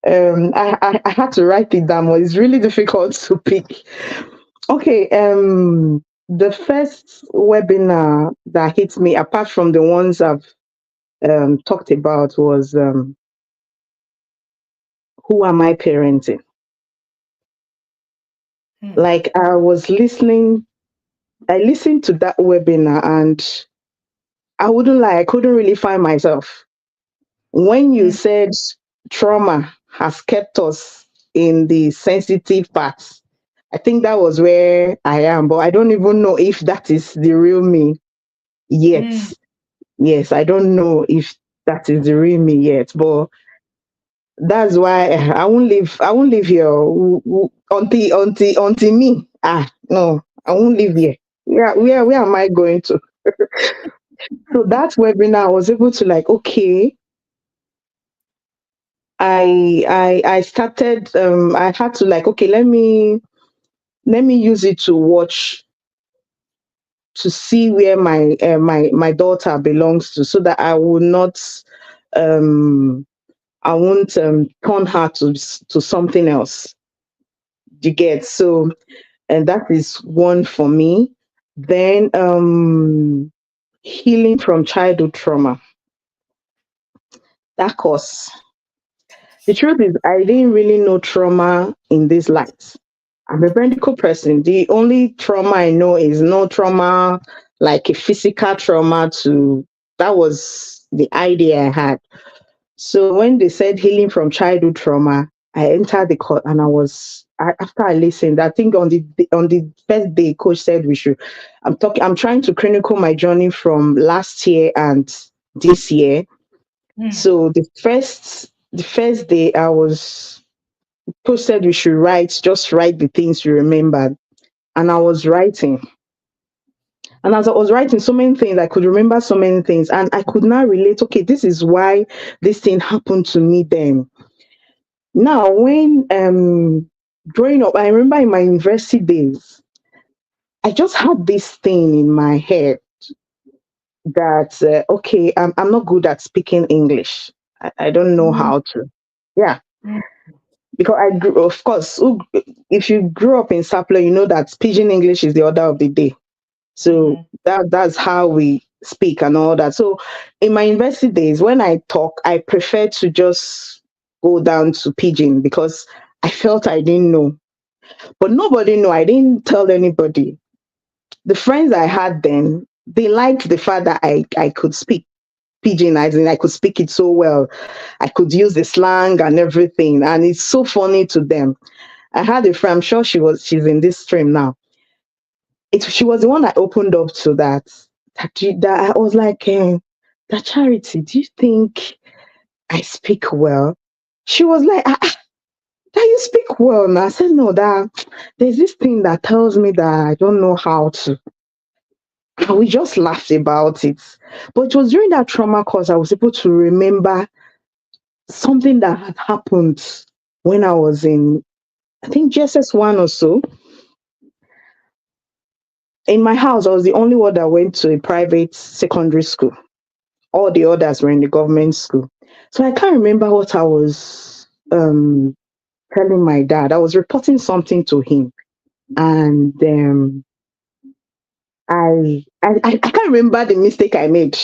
I had to write it down. But it's really difficult to pick. Okay. The first webinar that hit me, apart from the ones I've talked about, was who am I parenting? Hmm. Like I was listening. I listened to that webinar, and I wouldn't lie. I couldn't really find myself when you Hmm. said trauma has kept us in the sensitive parts. I think that was where I am, but I don't even know if that is the real me yet. Hmm. Yes, I don't know if that is the real me yet, but that's why I won't leave. I won't leave here until me. No, I won't leave here. Yeah, where am I going to? So that webinar, I was able to like, okay, I started. I had to like, okay, let me use it to watch to see where my daughter belongs to, so that um I won't turn her to something else. You get so, and that is one for me. Then healing from childhood trauma. That course. The truth is, I didn't really know trauma in this light. I'm a medical person. The only trauma I know is no trauma, like a physical trauma. That was the idea I had. So when they said healing from childhood trauma, I entered the court, and after I listened, I think on the first day, coach said we should. I'm trying to chronicle my journey from last year and this year. Hmm. So the first day I was posted we should just write the things you remembered. And I was writing. And as I was writing so many things, I could remember so many things. And I could now relate, okay, this is why this thing happened to me then. Now, when growing up, I remember in my university days, I just had this thing in my head that, okay, I'm not good at speaking English. I don't know Hmm. how to. Yeah. Hmm. Because of course, if you grew up in Sapler, you know that pidgin English is the order of the day. So Hmm. that's how we speak and all that. So in my university days, when I talk, I prefer to just go down to pidgin because I felt I didn't know. But nobody knew. I didn't tell anybody. The friends I had then, they liked the fact that I could speak pidgin, as in I could speak it so well. I could use the slang and everything. And it's so funny to them. I had a friend, I'm sure she's in this stream now. She was the one that opened up to that. That I was like, that Charity, do you think I speak well? She was like, that you speak well. And I said, no, that there's this thing that tells me that I don't know how to. And we just laughed about it. But it was during that trauma course I was able to remember something that had happened when I was in, I think, GSS1 or so. In my house, I was the only one that went to a private secondary school. All the others were in the government school. So I can't remember what I was telling my dad. I was reporting something to him, and I can't remember the mistake I made.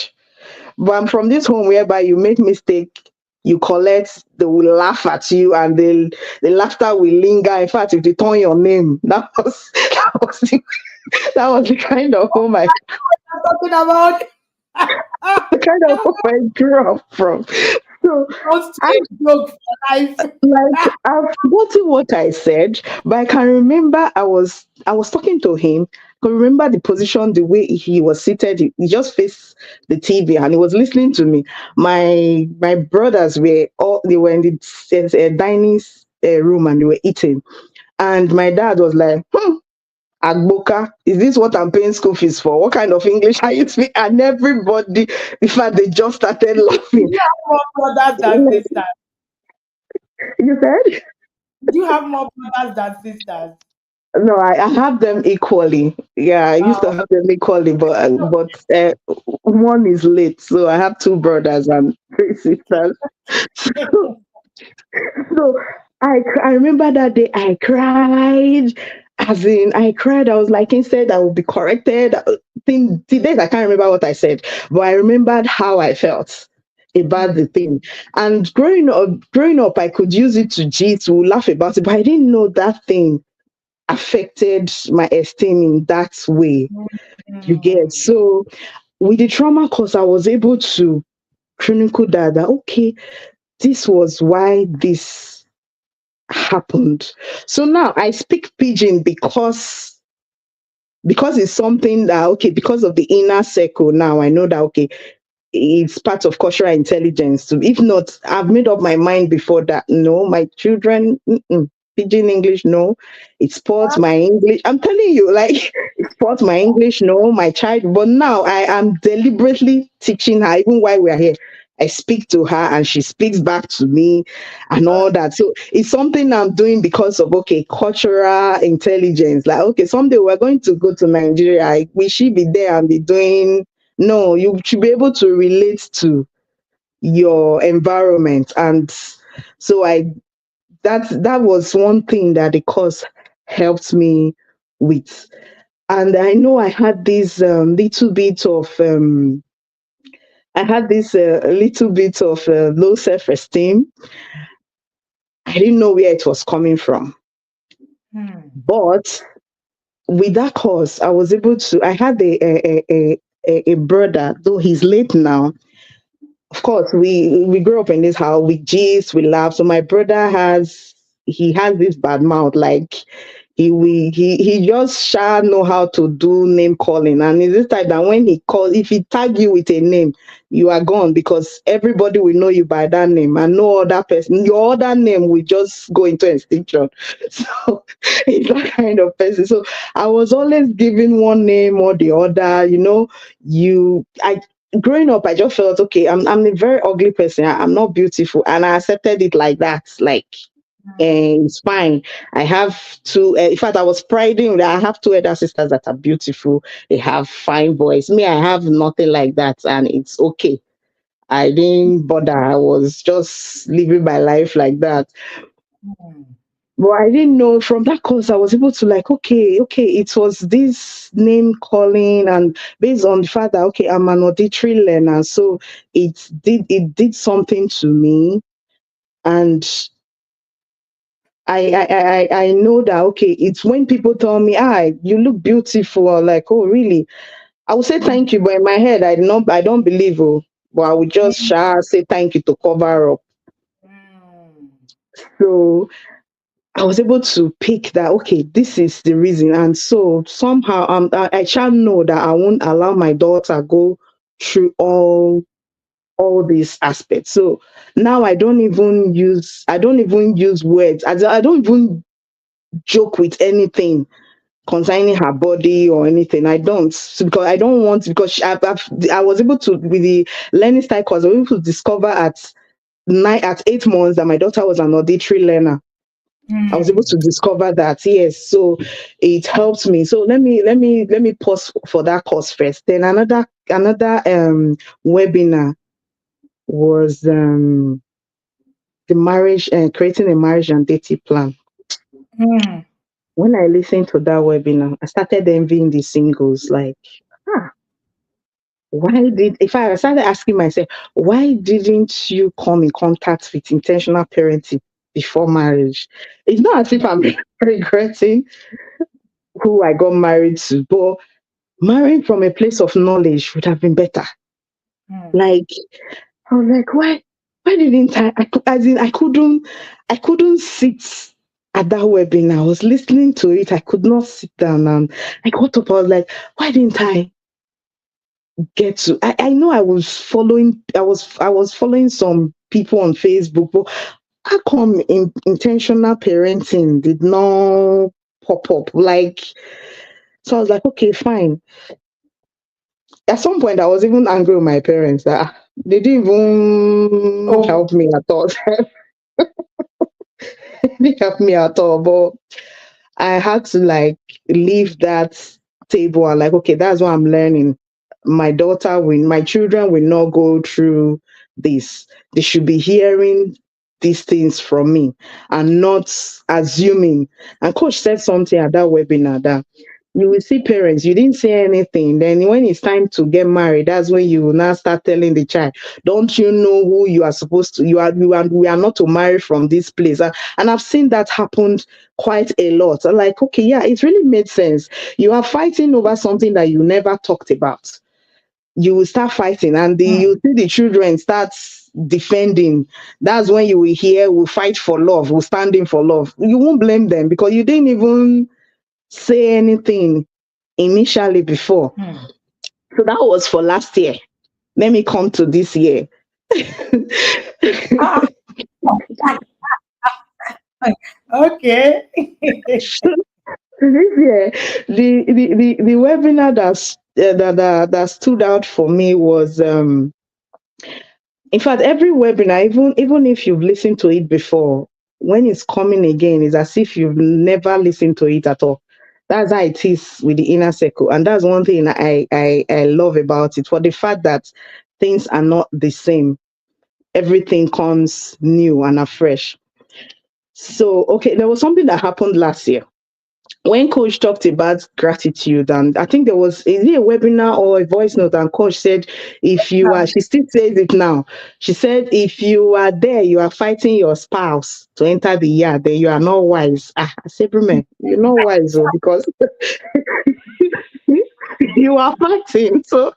But I'm from this home whereby you make mistake, you collect, they will laugh at you, and the laughter will linger. In fact, if they turn your name, that was the kind of home I'm talking about. the kind of home I grew up from. So Don't I say joke for life. like I've forgotten what I said, but I can remember I was talking to him. I can remember the position, the way he was seated. He just faced the TV and he was listening to me. My brothers they were in the dining room and they were eating. And my dad was like, Agboka, is this what I'm paying school fees for? What kind of English are you speaking? And everybody, in fact, they just started laughing. You have more brothers than sisters. You said? You have more brothers than sisters. No, I have them equally. Yeah, I used to Oh, have them equally, but one is late, so I have two brothers and three sisters. So I remember that day I cried. As in, I cried. I was like, instead, I would be corrected. The days I can't remember what I said, but I remembered how I felt about mm, the thing. And growing up, I could use it to to laugh about it, but I didn't know that thing affected my esteem in that way. You get mm, so with the trauma course, I was able to chronicle that okay, this was why this happened. So now I speak pidgin because it's something that okay, because of the inner circle. Now I know that okay, it's part of cultural intelligence. So if not, I've made up my mind before that no, my children, pidgin English, no. It spoils my English. I'm telling you, like it spoils my English, no, my child. But now I am deliberately teaching her, even while we're here. I speak to her and she speaks back to me and all that. So it's something I'm doing because of okay, cultural intelligence. Like, okay, someday we're going to go to Nigeria. We should be there and be doing no, you should be able to relate to your environment. And so that was one thing that the course helped me with. And I know I had this little bit of little bit of low self-esteem. I didn't know where it was coming from. mm, But with that course, I was able to. I had a brother, though he's late now. Of course, we grew up in this house. We gist, we laugh. So my brother has this bad mouth. Like he just sha know how to do name calling, and it's this type that when he calls, if he tag you with a name, you are gone because everybody will know you by that name, and no other person, your other name will just go into extinction. So he's that kind of person. So I was always giving one name or the other. I growing up, I just felt okay. I'm a very ugly person. I'm not beautiful, and I accepted it like that. Like, mm, and it's fine. I have two. In fact, I was priding that I have two elder sisters that are beautiful. They have fine boys. Me, I have nothing like that, and it's okay. I didn't bother. I was just living my life like that. mm, But I didn't know from that course I was able to like, okay, it was this name calling and based on the fact that okay, I'm an auditory learner. So it did something to me. And I know that okay, it's when people tell me, you look beautiful, or like, oh really? I will say mm, thank you, but in my head I don't believe but I would just say thank you to cover up. mm, So I was able to pick that, okay, this is the reason. And so somehow I shall know that I won't allow my daughter go through all these aspects. So now I don't even use words. I don't even joke with anything concerning her body or anything. I don't because I don't want because I was able to with the learning style course, I was able to discover at 8 months that my daughter was an auditory learner. I was able mm, to discover that. Yes, so it helped me. So let me pause for that course first. Then another webinar was the marriage and creating a marriage and dating plan. mm, When I listened to that webinar, I started envying the singles. Like, ah, why did if I started asking myself, why didn't you come in contact with intentional parenting before marriage? It's not as if I'm regretting who I got married to, but marrying from a place of knowledge would have been better. mm, Like I was like, why didn't as in I couldn't sit at that webinar. I was listening to it. I could not sit down and I got up. I was like, why didn't I get to I know I was following some people on Facebook, but how come intentional parenting did not pop up? Like so I was like, okay, fine. At some point I was even angry with my parents that they didn't even oh, help me at all. They didn't help me at all. But I had to like leave that table and like, okay, that's what I'm learning. My children will not go through this. They should be hearing these things from me and not assuming. And coach said something at that webinar that you will see parents, you didn't say anything. Then when it's time to get married, that's when you will now start telling the child, don't you know who you are supposed to, we are not to marry from this place. And I've seen that happen quite a lot. I'm like, okay, yeah, it really made sense. You are fighting over something that you never talked about. You will start fighting and Mm. you see the children start defending. That's when you will hear, we'll fight for love, we'll stand in for love. You won't blame them because you didn't even say anything initially before. Mm. So that was for last year. Let me come to this year. Ah, okay. This year, the webinar that stood out for me was in fact, every webinar, even if you've listened to it before, when it's coming again, it's as if you've never listened to it at all. That's how it is with the inner circle, and that's one thing I love about it. For the fact that things are not the same, everything comes new and afresh. So, okay, there was something that happened last year when coach talked about gratitude, and I think there was, is it a webinar or a voice note, and coach said, if you are, she still says it now, she said, if you are there, you are fighting your spouse to enter the yard, then you are not wise. I said, Brume, you're not wise, oh, because you are fighting, so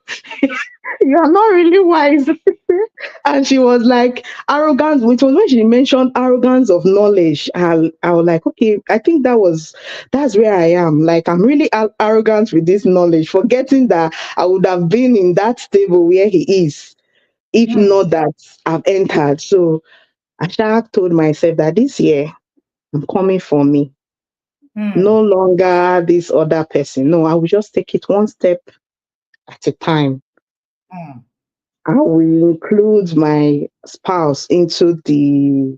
you are not really wise. And she was like, arrogance, which was when she mentioned arrogance of knowledge. I was like, okay, I think that's where I am. Like, I'm really arrogant with this knowledge, forgetting that I would have been in that stable where he is, if Mm. not that I've entered. So I told myself that this year I'm coming for me. Mm. No longer this other person. No, I will just take it one step at a time. Mm. I will include my spouse into the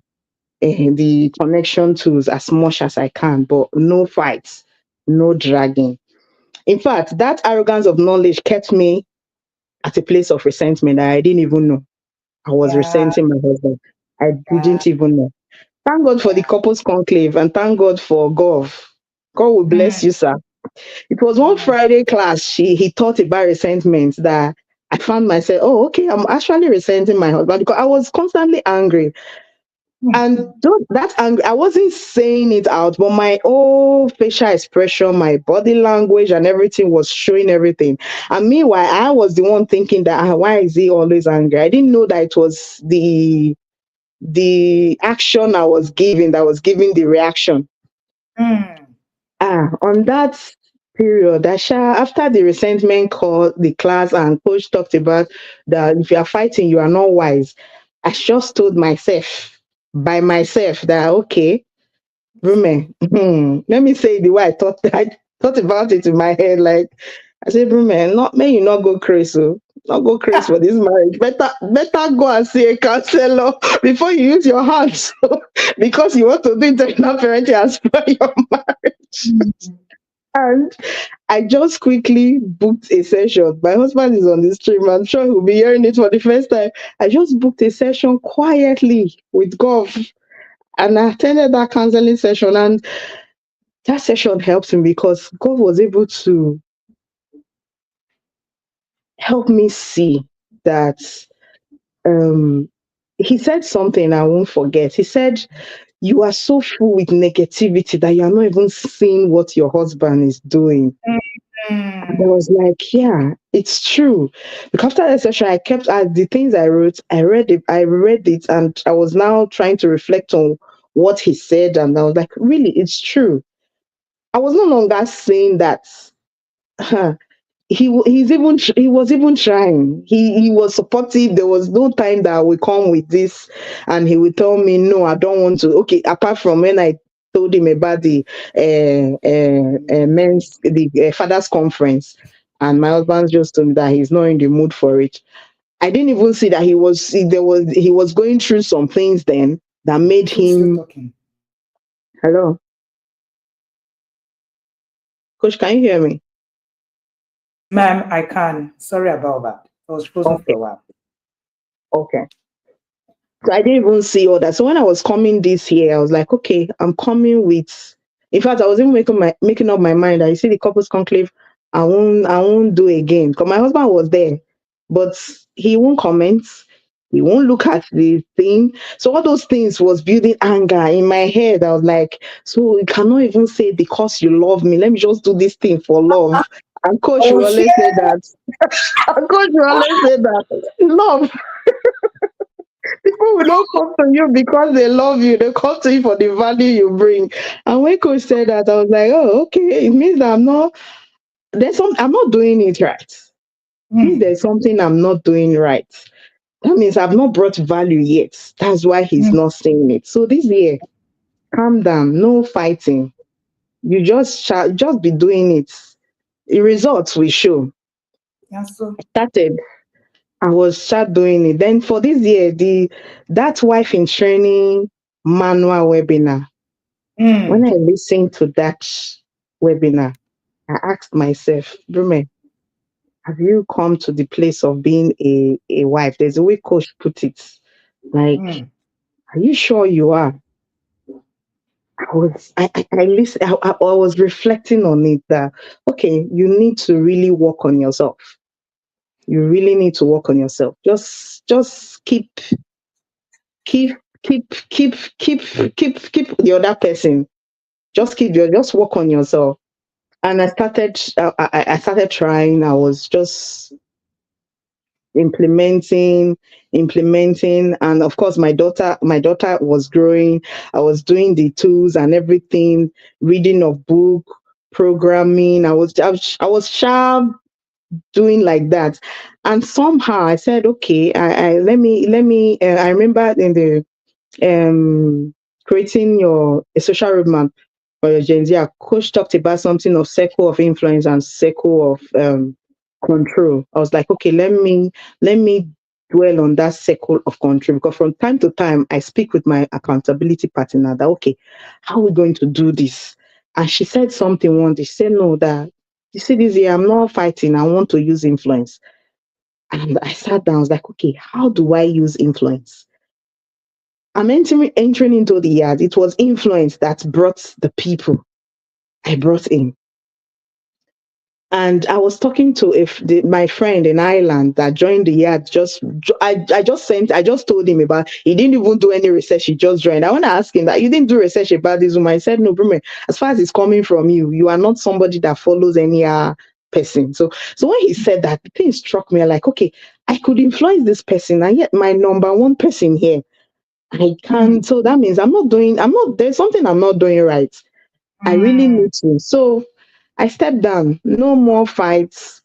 connection tools as much as I can, but no fights, no dragging. In fact, that arrogance of knowledge kept me at a place of resentment that I didn't even know. I was Yeah, resenting my husband. I yeah, didn't even know. Thank God for the yeah. couples conclave and thank God for Gov. God will Mm. bless you, sir. It was one Mm. Friday class. He taught about resentment that I found myself, oh, okay, I'm actually resenting my husband because I was constantly angry. Mm. And that angry, I wasn't saying it out, but my whole facial expression, my body language, and everything was showing everything. And meanwhile, I was the one thinking that why is he always angry? I didn't know that it was the action I was giving that was giving the reaction. Mm. On that period, Asha, after the resentment call, the class and coach talked about that if you are fighting, you are not wise. I just told myself by myself that okay, Brume, let me say the way I thought about it in my head. Like I said, Brume, not may you not go crazy, oh. Not go crazy for this marriage. Better go and see a counselor before you use your hands because you want to do internal parenting and spoil your marriage. Mm. And I just quickly booked a session. My husband is on the stream. I'm sure he'll be hearing it for the first time. I just booked a session quietly with Gov. And I attended that counseling session. And that session helped me because God was able to help me see that um, he said something I won't forget. He said, you are so full with negativity that you are not even seeing what your husband is doing. And I Mm. was like, yeah, it's true. Because after that session, I kept the things I wrote, I read it, and I was now trying to reflect on what he said. And I was like, really, it's true. I was no longer saying that he was even trying. He was supportive. There was no time that I would come with this and he would tell me, no, I don't want to. Okay, apart from when I told him about the men's the fathers conference, and my husband just told me that he's not in the mood for it. I didn't even see that he was going through some things then that made So slow him. talking. Hello. Coach, can you hear me? Ma'am, I can. Sorry about that. I was frozen for Okay. a while. Okay. So I didn't even see all that. So when I was coming this year, I was like, okay, I'm coming with. In fact, I was even making up my mind. I see the couples conclave. I won't do again because my husband was there, but he won't comment. He won't look at the thing. So all those things was building anger in my head. I was like, so you cannot even say because you love me. Let me just do this thing for love. And coach Oh, will shit. always say that. And coach will always say that. Love. People will not come to you because they love you. They come to you for the value you bring. And when coach said that, I was like, oh, okay. It means that I'm not doing it right. It means Mm, there's something I'm not doing right. That means I've not brought value yet. That's why he's mm, not saying it. So this year, calm down, no fighting. You just be doing it. The results will show. yeah, so. Started. I was start doing it. Then for this year, the that wife in training manual webinar. When Mm, I listened to that webinar, I asked myself, Brume, have you come to the place of being a wife? There's a way coach put it. Like, mm, are you sure you are? I listen, I was reflecting on it that, okay, you need to really work on yourself. You really need to work on yourself. Just keep, keep the other person. Just work on yourself. And I started trying. I was just implementing implementing, and of course my daughter was growing. I was doing the tools and everything, reading of book, programming. I was sharp doing like that. And somehow I said, okay, I I remember in the creating your a social roadmap for your Gen Z, our coach talked about something of circle of influence and circle of control. I was like, okay, let me dwell on that circle of control, because from time to time I speak with my accountability partner that, okay, how are we going to do this? And she said something one day. She said, no, that you see this year I'm not fighting. I want to use influence. And I sat down. I was like, okay, how do I use influence? I'm entering into the yard. It was influence that brought the people I brought in. And I was talking to my friend in Ireland that joined the yard. I just told him about. He didn't even do any research. He just joined. I want to ask him that you didn't do research about this woman. I said, no, Brume, as far as it's coming from you, you are not somebody that follows any person. So when he said that, the thing struck me like, okay, I could influence this person, and yet my number one person here, I mm, can't. So that means there's something I'm not doing right. I really mm, need to. So I stepped down. No more fights.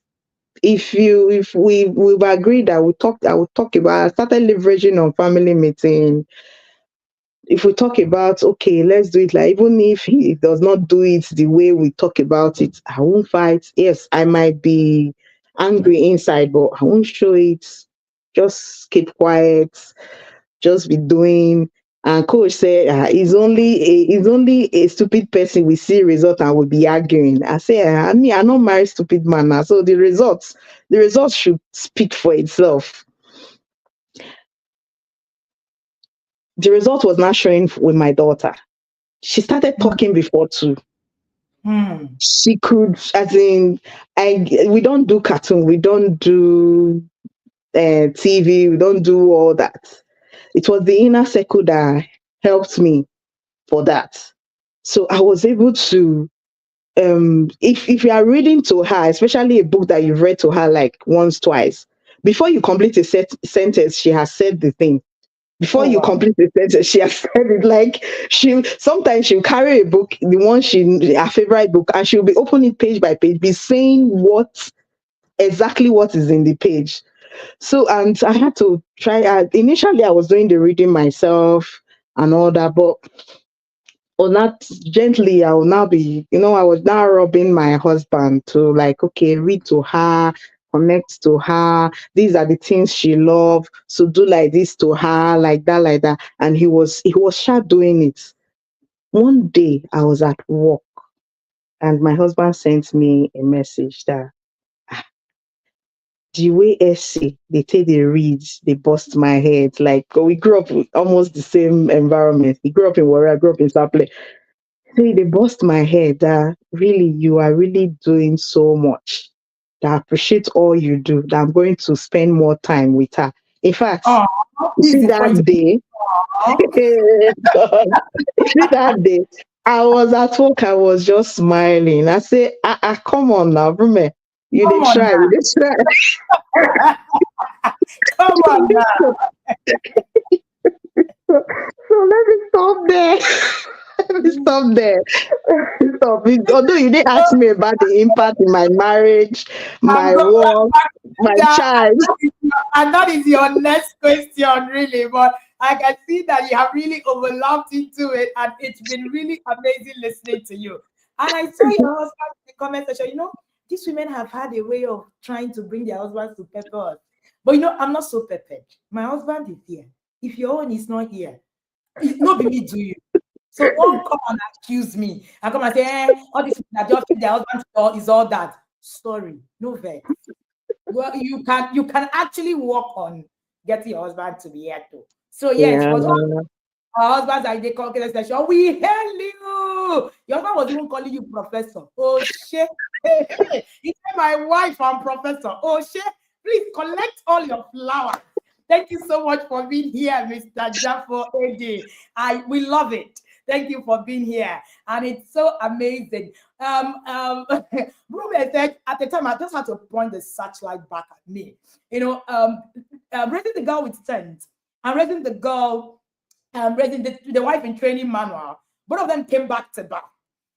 If we've agreed that I will talk about. I started leveraging on family meeting. If we talk about, okay, let's do it, like, even if he does not do it the way we talk about it, I won't fight. Yes, I might be angry inside, but I won't show it. Just keep quiet, just be doing. And coach said, it's only a stupid person we see result and will be arguing. I say, I'm not married stupid man now. So the results should speak for itself. The result was not showing with my daughter. She started mm, talking before too. mm, She could, as in, we don't do cartoon, we don't do TV, we don't do all that. It was the inner circle that helped me for that. So I was able to, if you are reading to her, especially a book that you've read to her like once, twice, before you complete a sentence, she has said the thing. Before oh, you wow. complete the sentence, she has said it. Like, she sometimes she'll carry a book, the one her favorite book, and she'll be opening page by page, be saying exactly what is in the page. So, and I had to try. Initially, I was doing the reading myself and all that, but on that, gently, I will now be, I was now robbing my husband to, like, okay, read to her, connect to her. These are the things she loves. So do like this to her, like that, like that. And he was sure doing it. One day I was at work. and my husband sent me a message that the way SC they take the reads, they bust my head. Like we grew up in almost the same environment. He grew up in Warrior, I grew up in Saple. See, they bust my head that really you are really doing so much. That I appreciate all you do. That I'm going to spend more time with her. In fact, Oh, you this see is that point. day, Oh, God, you see that day, I was at work, I was just smiling. I say, come on now, Brume. You come did on try, you did try. now. Come on now. So, so let me stop there. Let me stop there. Stop. Although you didn't ask me about the impact in my marriage, I'm my go- work, my yeah, child. and that is your next question, really. But I can see that you have really overlapped into it, and it's been really amazing listening to you. And I saw your husband in the comment section. These women have had a way of trying to bring their husbands to pepper us. But I'm not so peppered. My husband is here. If your own is not here, it not be me do you. So don't come and accuse me and come and say, all these people that just keep their husband is all that. Sorry, no vex. Well, you can actually work on getting your husband to be here too. So yes, Yeah. for those our husbands are in the concrete session, we hail you. Your husband was even calling you professor. Oh shit. He said my wife and professor. Oh shit. Please collect all your flowers. Thank you so much for being here, Mr. Jaffo AJ. We love it. Thank you for being here. And it's so amazing. Ruben said at the time, I just had to point the searchlight back at me. Raising the girl with sense and raising the girl, raising the wife in training manual. Both of them came back to back.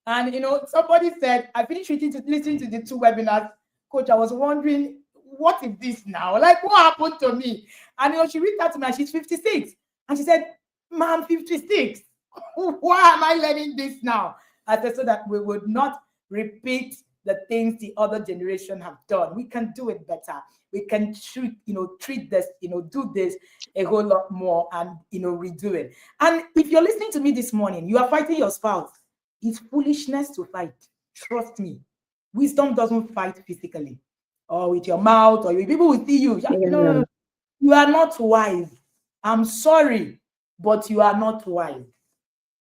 And somebody said, I finished listening to the two webinars, coach. I was wondering, what is this now? Like, what happened to me? And she reached out to me and she's 56. And she said, Mom, 56. Why am I learning this now? I said, so that we would not repeat the things the other generation have done. We can do it better. We can treat this, do this a whole lot more and redo it. And if you're listening to me this morning, you are fighting your spouse. It's foolishness to fight. Trust me. Wisdom doesn't fight physically or with your mouth or people will see you. Yeah. You are not wise. I'm sorry, but you are not wise.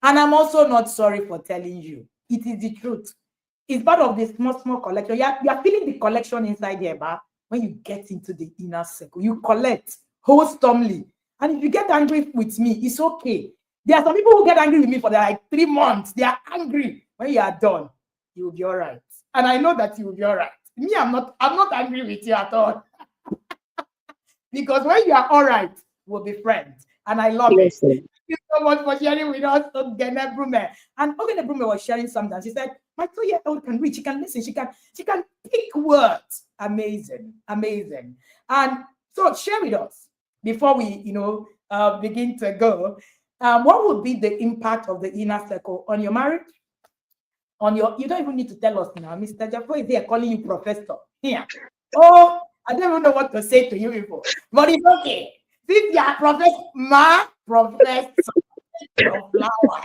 And I'm also not sorry for telling you. It is the truth. It's part of the small, small collection. You are feeling the collection inside here, but when you get into the inner circle, you collect wholesomely. And if you get angry with me, it's okay. There are some people who get angry with me for like 3 months. They are angry. When you are done, you will be all right. And I know that you will be all right. Me, I'm not angry with you at all. Because when you are all right, we'll be friends. And I love it. Listen. Thank you so much for sharing with us, Oghenebrume. And Oghenebrume was sharing something. She said, my 2-year-old can read, she can listen, she can pick words. Amazing, amazing. And so share with us before we, begin to go. What would be the impact of the inner circle on your marriage? You don't even need to tell us now. Mr. Jaffa is here calling you professor. Here. Oh, I don't even know what to say to you people. But it's okay. Since you are professor, your flower.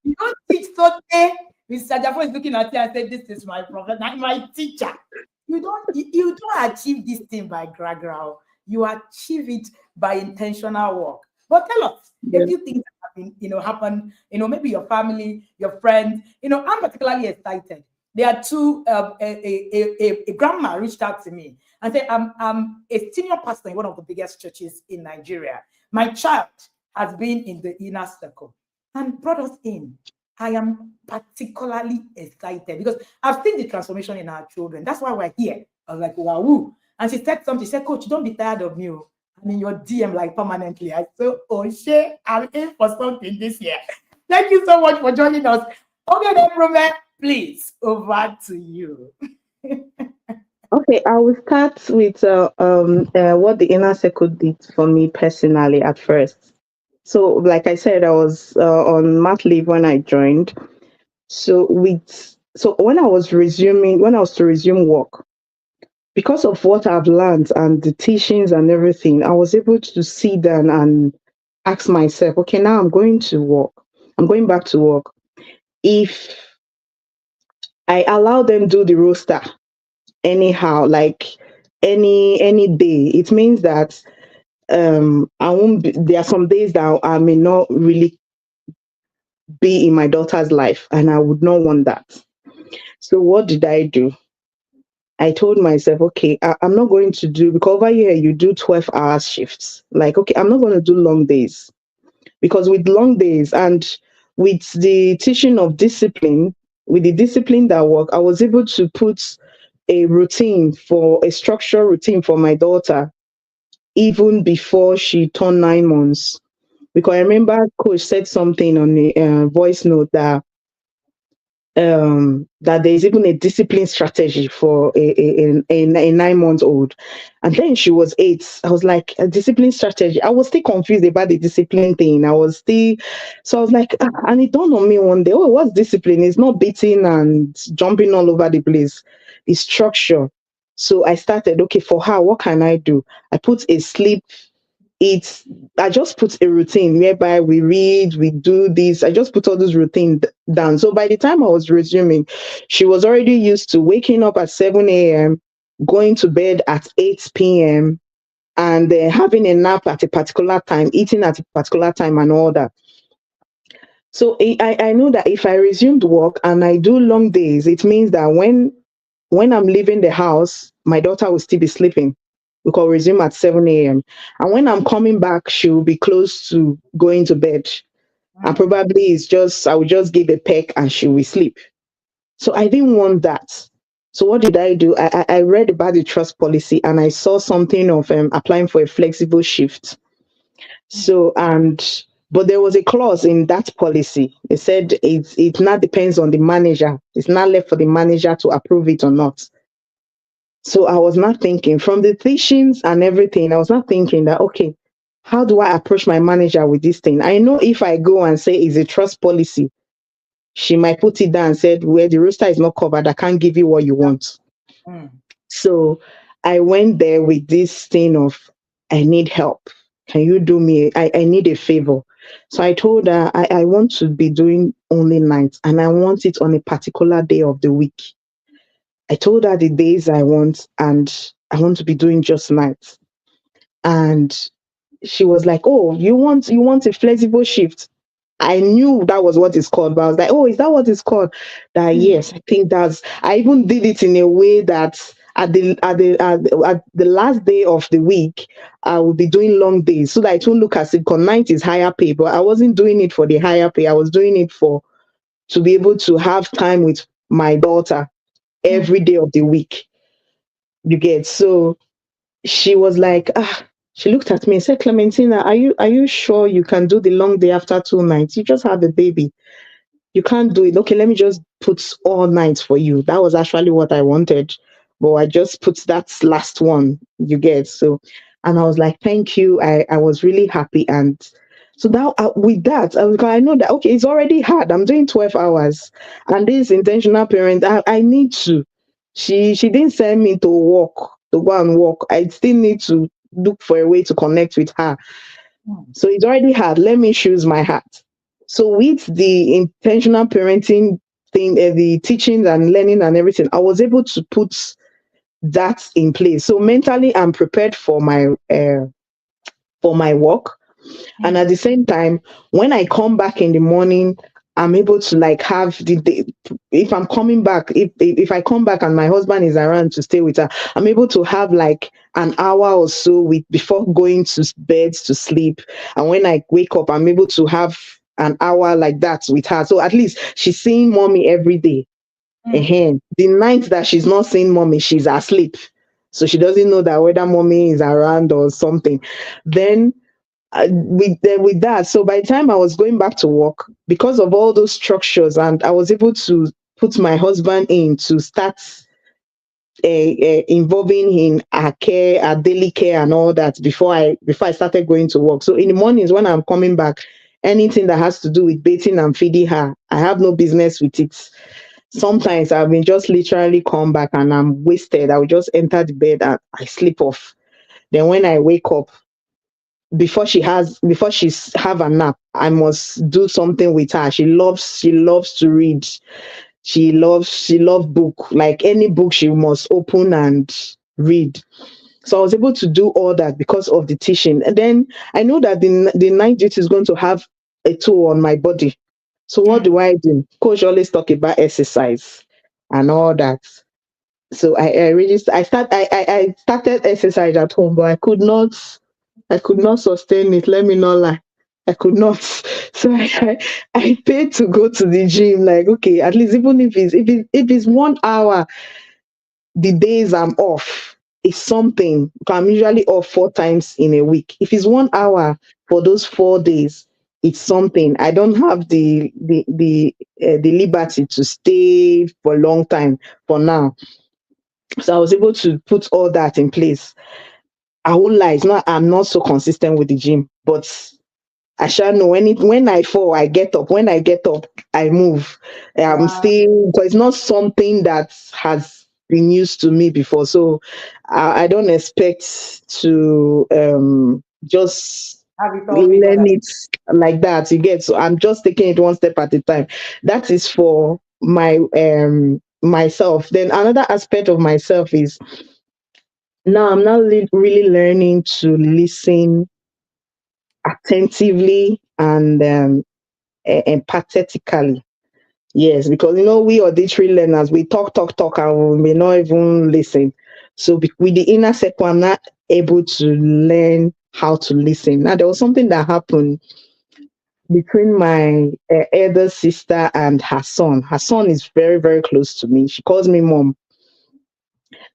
You don't teach something. Mr. Jaffa is looking at you and said, this is my professor, my teacher. You don't achieve this thing by gra. You achieve it by intentional work. But tell us a Yeah. few things that have been, happened, maybe your family, your friends. I'm particularly excited. There are two, a grandma reached out to me and said, I'm a senior pastor in one of the biggest churches in Nigeria. My child has been in the inner circle and brought us in. I am particularly excited because I've seen the transformation in our children. That's why we're here. I was like, wow. And she said something. She said, Coach, don't be tired of me. I'm in your DM like permanently. I said, oh shit, I'm in for something this year. Thank you so much for joining us. Okay, please, over to you. Okay, I will start with what the inner circle did for me personally at first. So, like I said, I was on mat leave when I joined. So when I was to resume work, because of what I've learned and the teachings and everything, I was able to sit down and ask myself, okay, now I'm going to work. I'm going back to work. If I allow them do the roster anyhow, like any day. It means that I won't be, there are some days that I may not really be in my daughter's life, and I would not want that. So what did I do? I told myself, okay, I'm not going to do, because over here you do 12 hours shifts. Like, okay, I'm not going to do long days, because with long days and with the teaching of discipline, with the discipline that work, I was able to put a structural routine for my daughter even before she turned 9 months. Because I remember coach said something on the voice note that there is even a discipline strategy for a 9 month old. And then she was 8. I was like, a discipline strategy. I was still confused about the discipline thing. So I was like, and it dawned on me one day, oh, what's discipline? It's not beating and jumping all over the place, it's structure. So I started, okay, for her, what can I do? I put a sleep it's I just put a routine whereby we read, we do this. I just put all this routine down. So by the time I was resuming, she was already used to waking up at 7 a.m., going to bed at 8 p.m., and having a nap at a particular time, eating at a particular time, and all that. So I know that if I resumed work and I do long days, it means that when I'm leaving the house, my daughter will still be sleeping because we resume at 7 a.m. And when I'm coming back, she will be close to going to bed. And Mm. probably I will just give a peck and she will sleep. So I didn't want that. So what did I do? I read about the trust policy and I saw something of applying for a flexible shift. Mm. So, but there was a clause in that policy. It said it now depends on the manager. It's not left for the manager to approve it or not. So I was not thinking from the teachings and everything, I was not thinking that, okay, how do I approach my manager with this thing? I know if I go and say it's a trust policy, she might put it down and said, well, the roster is not covered. I can't give you what you want. Mm. So I went there with this thing of, I need help. Can you do me? I need a favor. So I told her, I want to be doing only nights and I want it on a particular day of the week. I told her the days I want and I want to be doing just nights. And she was like, oh, you want a flexible shift? I knew that was what it's called, but I was like, oh, is that what it's called? That Mm. yes, I think that's. I even did it in a way that at the last day of the week, I will be doing long days so that it won't look as if night is higher pay. But I wasn't doing it for the higher pay. I was doing it for to be able to have time with my daughter Mm. every day of the week. You get so she was like, she looked at me and said, Clementina, are you sure you can do the long day after 2 nights? You just had a baby. You can't do it. Okay, let me just put all nights for you. That was actually what I wanted. But I just put that last one, you get. So, and I was like, thank you. I was really happy. And so now with that, I know that, okay, it's already hard. I'm doing 12 hours. And this intentional parent, I need to. She didn't send me to walk, to go and walk. I still need to look for a way to connect with her. Mm. So it's already hard. Let me choose my heart. So with the intentional parenting thing, the teaching and learning and everything, I was able to put that in place. So mentally, I'm prepared for my work, and Mm. at the same time, when I come back in the morning, I'm able to like have the day. If I'm coming back, if I come back and my husband is around to stay with her, I'm able to have like an hour or so with before going to bed to sleep. And when I wake up, I'm able to have an hour like that with her. So at least she's seeing mommy every day. Mm. The night that she's not seeing mommy, she's asleep. So she doesn't know that whether mommy is around or something. Then with that, so by the time I was going back to work, because of all those structures, and I was able to put my husband in to start involving in our care, our daily care, and all that before I started going to work. So in the mornings when I'm coming back, anything that has to do with bathing and feeding her, I have no business with it. Sometimes I've been just literally come back and I'm wasted. I will just enter the bed and I sleep off. Then when I wake up, before she's have a nap, I must do something with her. She loves to read. She loves book. Like any book she must open and read. So I was able to do all that because of the teaching. And then I know that the night duty is going to have a toll on my body. So what Mm. do I do? Coach always talk about exercise and all that. So I really I started exercise at home, but I could not sustain it. Let me not lie. I could not. So I paid to go to the gym. Like, okay, at least even if it's 1 hour, the days I'm off is something. I'm usually off 4 times in a week. If it's 1 hour for those 4 days, it's something. I don't have the liberty to stay for a long time for now. So I was able to put all that in place. I won't lie, it's not I'm not so consistent with the gym, but I shall know when I fall, I get up. When I get up, I move. I'm Wow. still because it's not something that has been used to me before. So I don't expect to just Have it all figured learn out. it like that. You get, so I'm just taking it one step at a time. That is for my myself. Then another aspect of myself is now I'm not really learning to listen attentively and empathetically. Yes, because we auditory learners, we talk, and we may not even listen. So with the inner circle, I'm not able to learn how to listen. Now, there was something that happened between my elder sister and her son. Her son is very, very close to me. She calls me mom.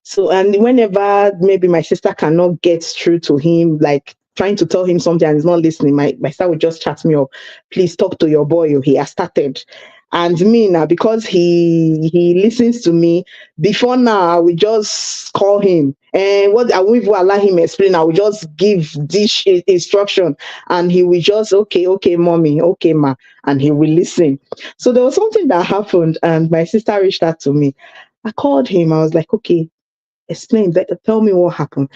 So, and whenever maybe my sister cannot get through to him, like trying to tell him something and he's not listening, my sister would just chat me up. Please talk to your boy. Oh, he has started. And me now, because he listens to me, before now I will just call him. And what I won't even allow him explain. I will just give this instruction and he will just, okay, mommy, okay, ma, and he will listen. So there was something that happened and my sister reached out to me. I called him. I was like, okay, explain that, tell me what happened.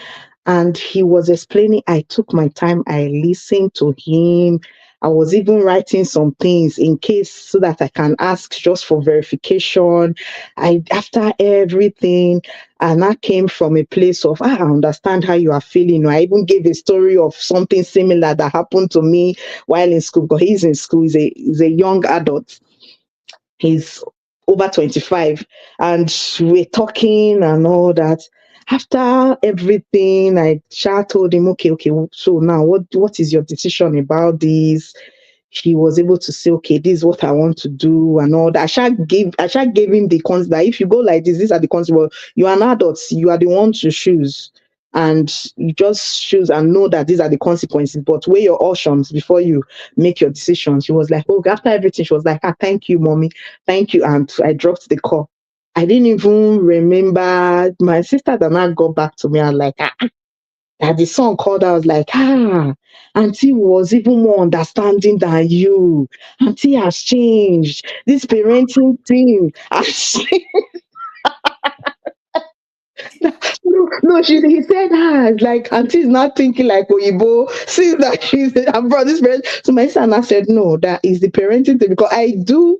And he was explaining. I took my time, I listened to him. I was even writing some things in case so that I can ask just for verification. I After everything, and I came from a place of I understand how you are feeling. I even gave a story of something similar that happened to me while in school, because he's in school, he's a young adult. He's over 25, and we're talking and all that. After everything, I shall told him, okay, so now what is your decision about this? He was able to say, okay, this is what I want to do and all that. I shall give him the cons that if you go like this, these are the consequences. You are an adult, you are the one to choose. And you just choose and know that these are the consequences, but weigh your options before you make your decisions. She was like, oh, after everything, she was like, thank you, mommy. Thank you. And I dropped the call. I didn't even remember. My sister did not got back to me and like, that the son called. I was like, auntie was even more understanding than you. Auntie has changed. This parenting thing has no, he said, like, auntie is not thinking like Oyibo, since that she's abroad, this parent. So my son said, no, that is the parenting thing, because I do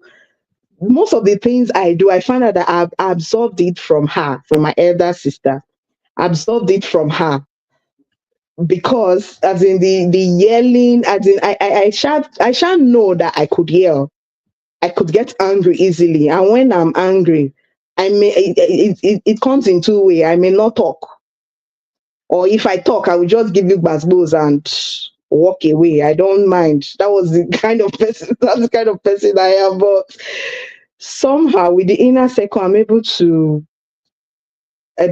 most of the things I do, I find out that I've absorbed it from her, from my elder sister. Absorbed it from her because, as in the yelling, as in I shall know that I could yell, I could get angry easily, and when I'm angry, I may it comes in two way. I may not talk, or if I talk, I will just give you basbos and walk away. I don't mind. That was the kind of person. That's the kind of person I am. But somehow, with the inner circle, I'm able to uh,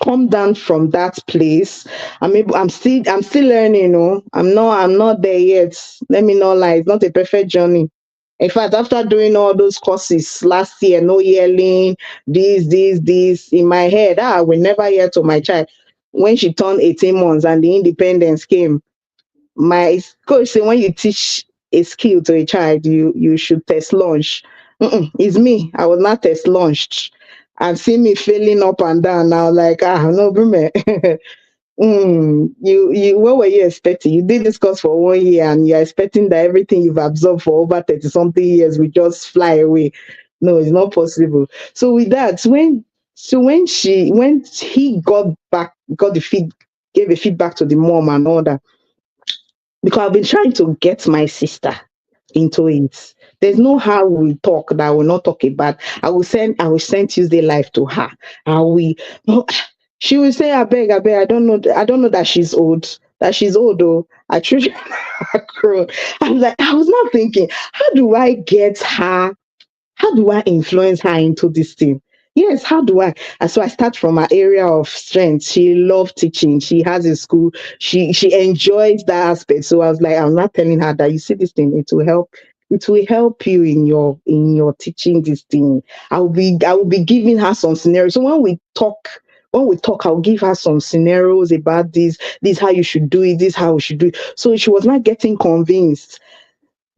come down from that place. I'm still learning. I'm not there yet. Let me not lie. It's not a perfect journey. In fact, after doing all those courses last year, no yelling, this, in my head, I will never yell to my child. When she turned 18 months and the independence came, my coach said, when you teach a skill to a child, you should test launch. It's me. I was not test launched. And see me failing up and down. Now, like, no, Brume. You what were you expecting? You did this course for 1 year and you're expecting that everything you've absorbed for over 30 something years will just fly away. No, it's not possible. So with that, when he got the gave a feedback to the mom and all that, because I've been trying to get my sister into it. There's no how we talk that I will not talk about. I will send Tuesday life to her. No, she will say, I beg, I don't know that she's old. That she's old though. I truly grown. I was not thinking, how do I get her how do I influence her into this thing? Yes, how do I? And so I start from her area of strength. She loved teaching. She has a school. She enjoys that aspect. So I was like, I'm not telling her that you see this thing, it will help you in your teaching this thing. I will be giving her some scenarios. So when we talk, I'll give her some scenarios about this how you should do it, this how we should do it. So she was not getting convinced.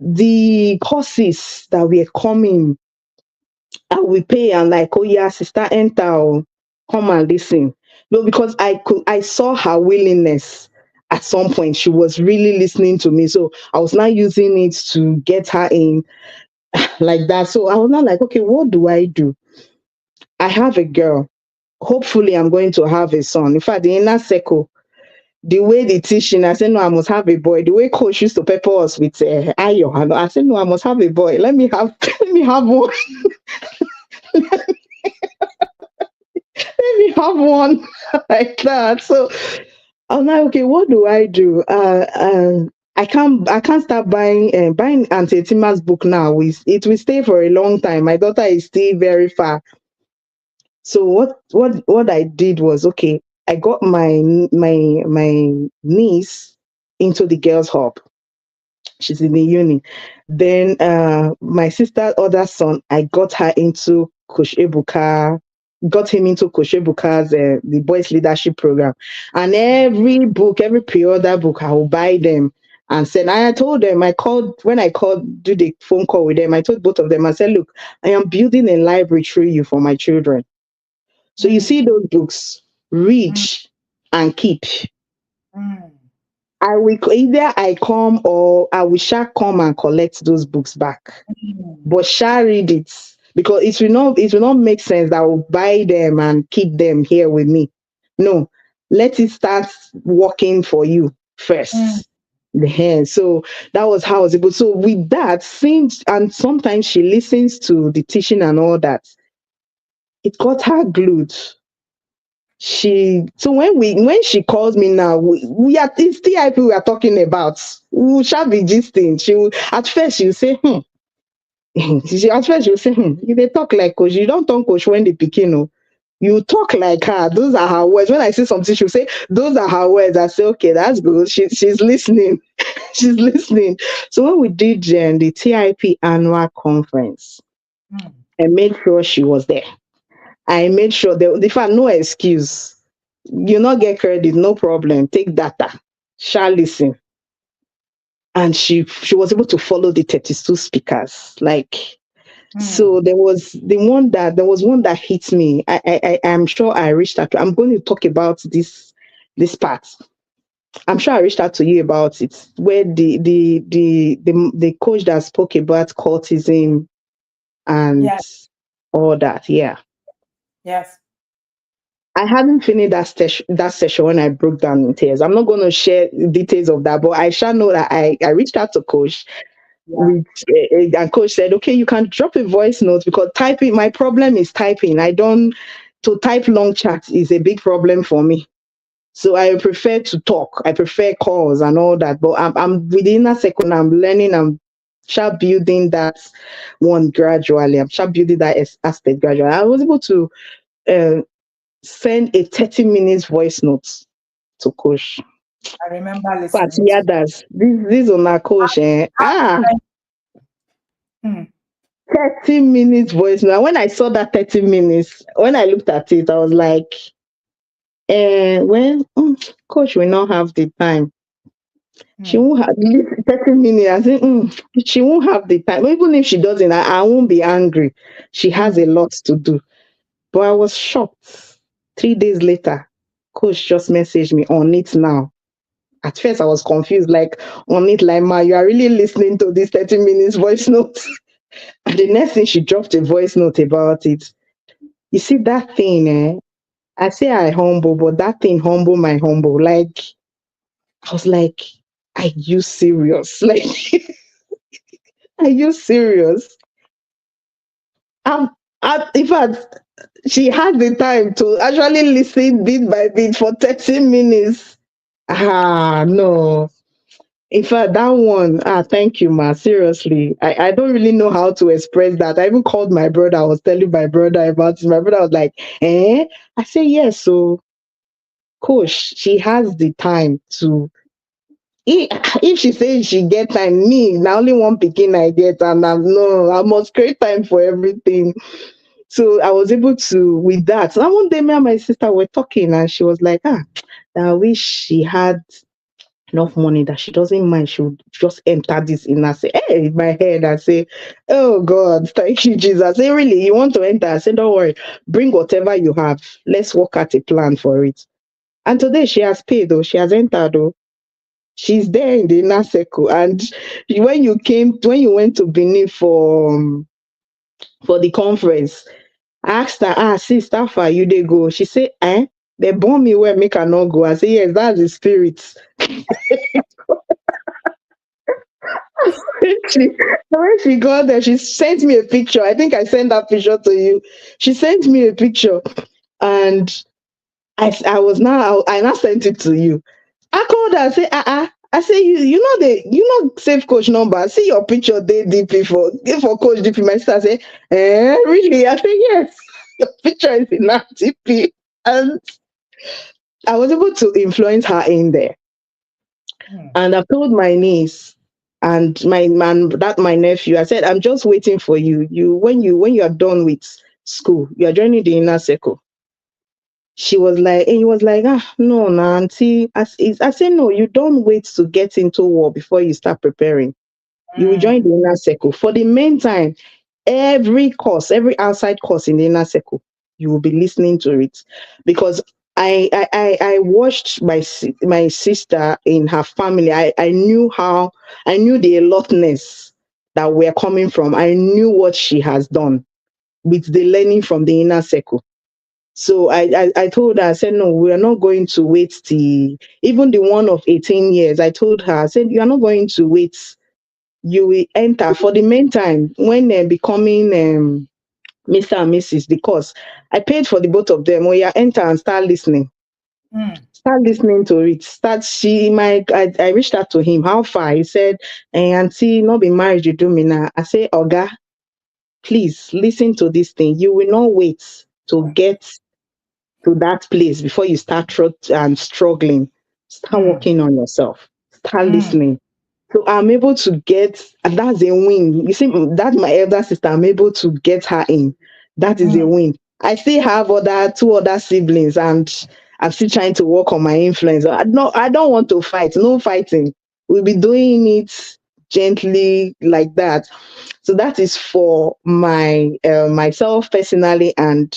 The courses that were coming I will pay and like, oh yeah, sister, enter, come and listen. No, because I saw her willingness at some point. She was really listening to me. So I was not using it to get her in like that. So I was not like, okay, what do I do? I have a girl. Hopefully I'm going to have a son. In fact, the inner circle, the way they teaching, I said, no, I must have a boy. The way coach used to pepper us with ayo, I said, no, I must have a boy. Let me have let me have one. Let me have one like that. So I'm like, okay, what do I do? I can't start buying Auntie Tima's book now. It will stay for a long time. My daughter is still very far. So what I did was, okay, I got my niece into the girls' hub. She's in the uni. Then my sister's other son, I got him into Coach Ebuka's the boys leadership program. And every pre-order book, I will buy them and send. And I told them, when I called, do the phone call with them, I told both of them, I said, look, I am building a library through you for my children. So you Mm, see those books, read mm, and keep. mm, I will either I come or I will shall come and collect those books back. mm, But shall read it because it will not make sense that I will buy them and keep them here with me. No, let it start working for you mm. first. So that was how I was able. So with that, since and sometimes she listens to the teaching and all that, it got her glued. When she calls me now, we are it's TIP we are talking about. We shall be gisting. At first she'll say, at first she'll say, you dey talk like coach, you don't talk coach when they pikin oh. You talk like her. Those are her words. When I say something, she'll say, those are her words. I say, okay, that's good. She's listening. She's listening. So when we did the TIP annual conference, Mm. I made sure she was there. I made sure that if I no excuse, you not get credit, no problem. Take data. Shall listen. And she was able to follow the 32 speakers. Like so Mm. there was one that hit me. I'm sure I reached out. I'm going to talk about this part. I'm sure I reached out to you about it, where the coach that spoke about cultism and Yes, all that. Yeah. yes. I hadn't finished that session when I broke down in tears. I'm not going to share details of that, but I shall know that I reached out to coach Yeah. with and coach said, okay, you can drop a voice note because typing. My problem is typing. I don't to type long chat is a big problem for me. So I prefer to talk. I prefer calls and all that. But I'm within a second. I'm learning. I'm sharp building that one gradually. I'm sharp building that aspect gradually. I was able to uh, send a 30 minutes voice note to coach. I remember But listening yeah, to. that's this on our coach. Mm. 30 minutes voice note. When I saw that 30 minutes, when I looked at it, I was like, well, coach will not have the time. She Mm. won't have this 30 minutes. I said, she won't have the time. Even if she doesn't, I won't be angry. She has Mm. a lot to do. But I was shocked. 3 days later, coach just messaged me on it now. At first, I was confused, like, on it, like, ma, you are really listening to this 30 minutes voice note? And the next thing, she dropped a voice note about it. You see that thing, eh? I say I humble, but that thing humble my humble. Like, I was like, are you serious? Like, are you serious? I'm, in fact, she had the time to actually listen bit by bit for 30 minutes. Ah, no. In fact, that one, thank you, ma. Seriously, I don't really know how to express that. I even called my brother. I was telling my brother about it. My brother was like, eh? I said, yes. So, coach, she has the time to. If she says she get time, me, now only one picking I get, and I must create time for everything. So I was able to with that. So one day, me and my sister were talking, and she was like, I wish she had enough money that she doesn't mind. She would just enter this in and say, hey, in my head, I say, oh God, thank you, Jesus. I say, really, you want to enter? I say, don't worry, bring whatever you have. Let's work out a plan for it. And today she has paid, though. She has entered, though. She's there in the inner circle. And when you went to Benin for the conference, I asked her, sis, how far you they go? She said, they born me where make her not go. I say, yes, that's the spirit. she, when she got there, she sent me a picture. I think I sent that picture to you. She sent me a picture, and I was now I now sent it to you. I called her. I say, I say, you know safe coach number. I see your picture there DP for coach DP. My sister say, really? I say yes. Your picture is in that DP, and I was able to influence her in there. Hmm. And I told my niece and my man, that my nephew, I said, I'm just waiting for you. When you are done with school, you are joining the inner circle. She was like, and he was like, no, nah, auntie. I said, no, you don't wait to get into war before you start preparing. You will join Hmm. the inner circle. For the meantime, every outside course in the inner circle, you will be listening to it. Because I watched my sister in her family. I knew the allotness that we're coming from. I knew what she has done with the learning from the inner circle. So I told her, I said, no, we are not going to wait till even the one of 18 years. I told her, I said, you are not going to wait. You will enter. For the meantime, when they're becoming Mr. and Mrs. the course, I paid for the both of them. Oh yeah, enter and start listening. Hmm. Start listening to it. I reached out to him. How far? He said, auntie, not be married, you do me now. I say, Oga, please listen to this thing. You will not wait to get to that place before you start and struggling. Start Hmm. working on yourself. Start Hmm. listening. So I'm able to get, and that's a win. You see, that's my elder sister. I'm able to get her in. That is a Hmm. win. I still have two other siblings, and I'm still trying to work on my influence. I don't want to fight. No fighting. We'll be doing it gently like that. So that is for myself personally and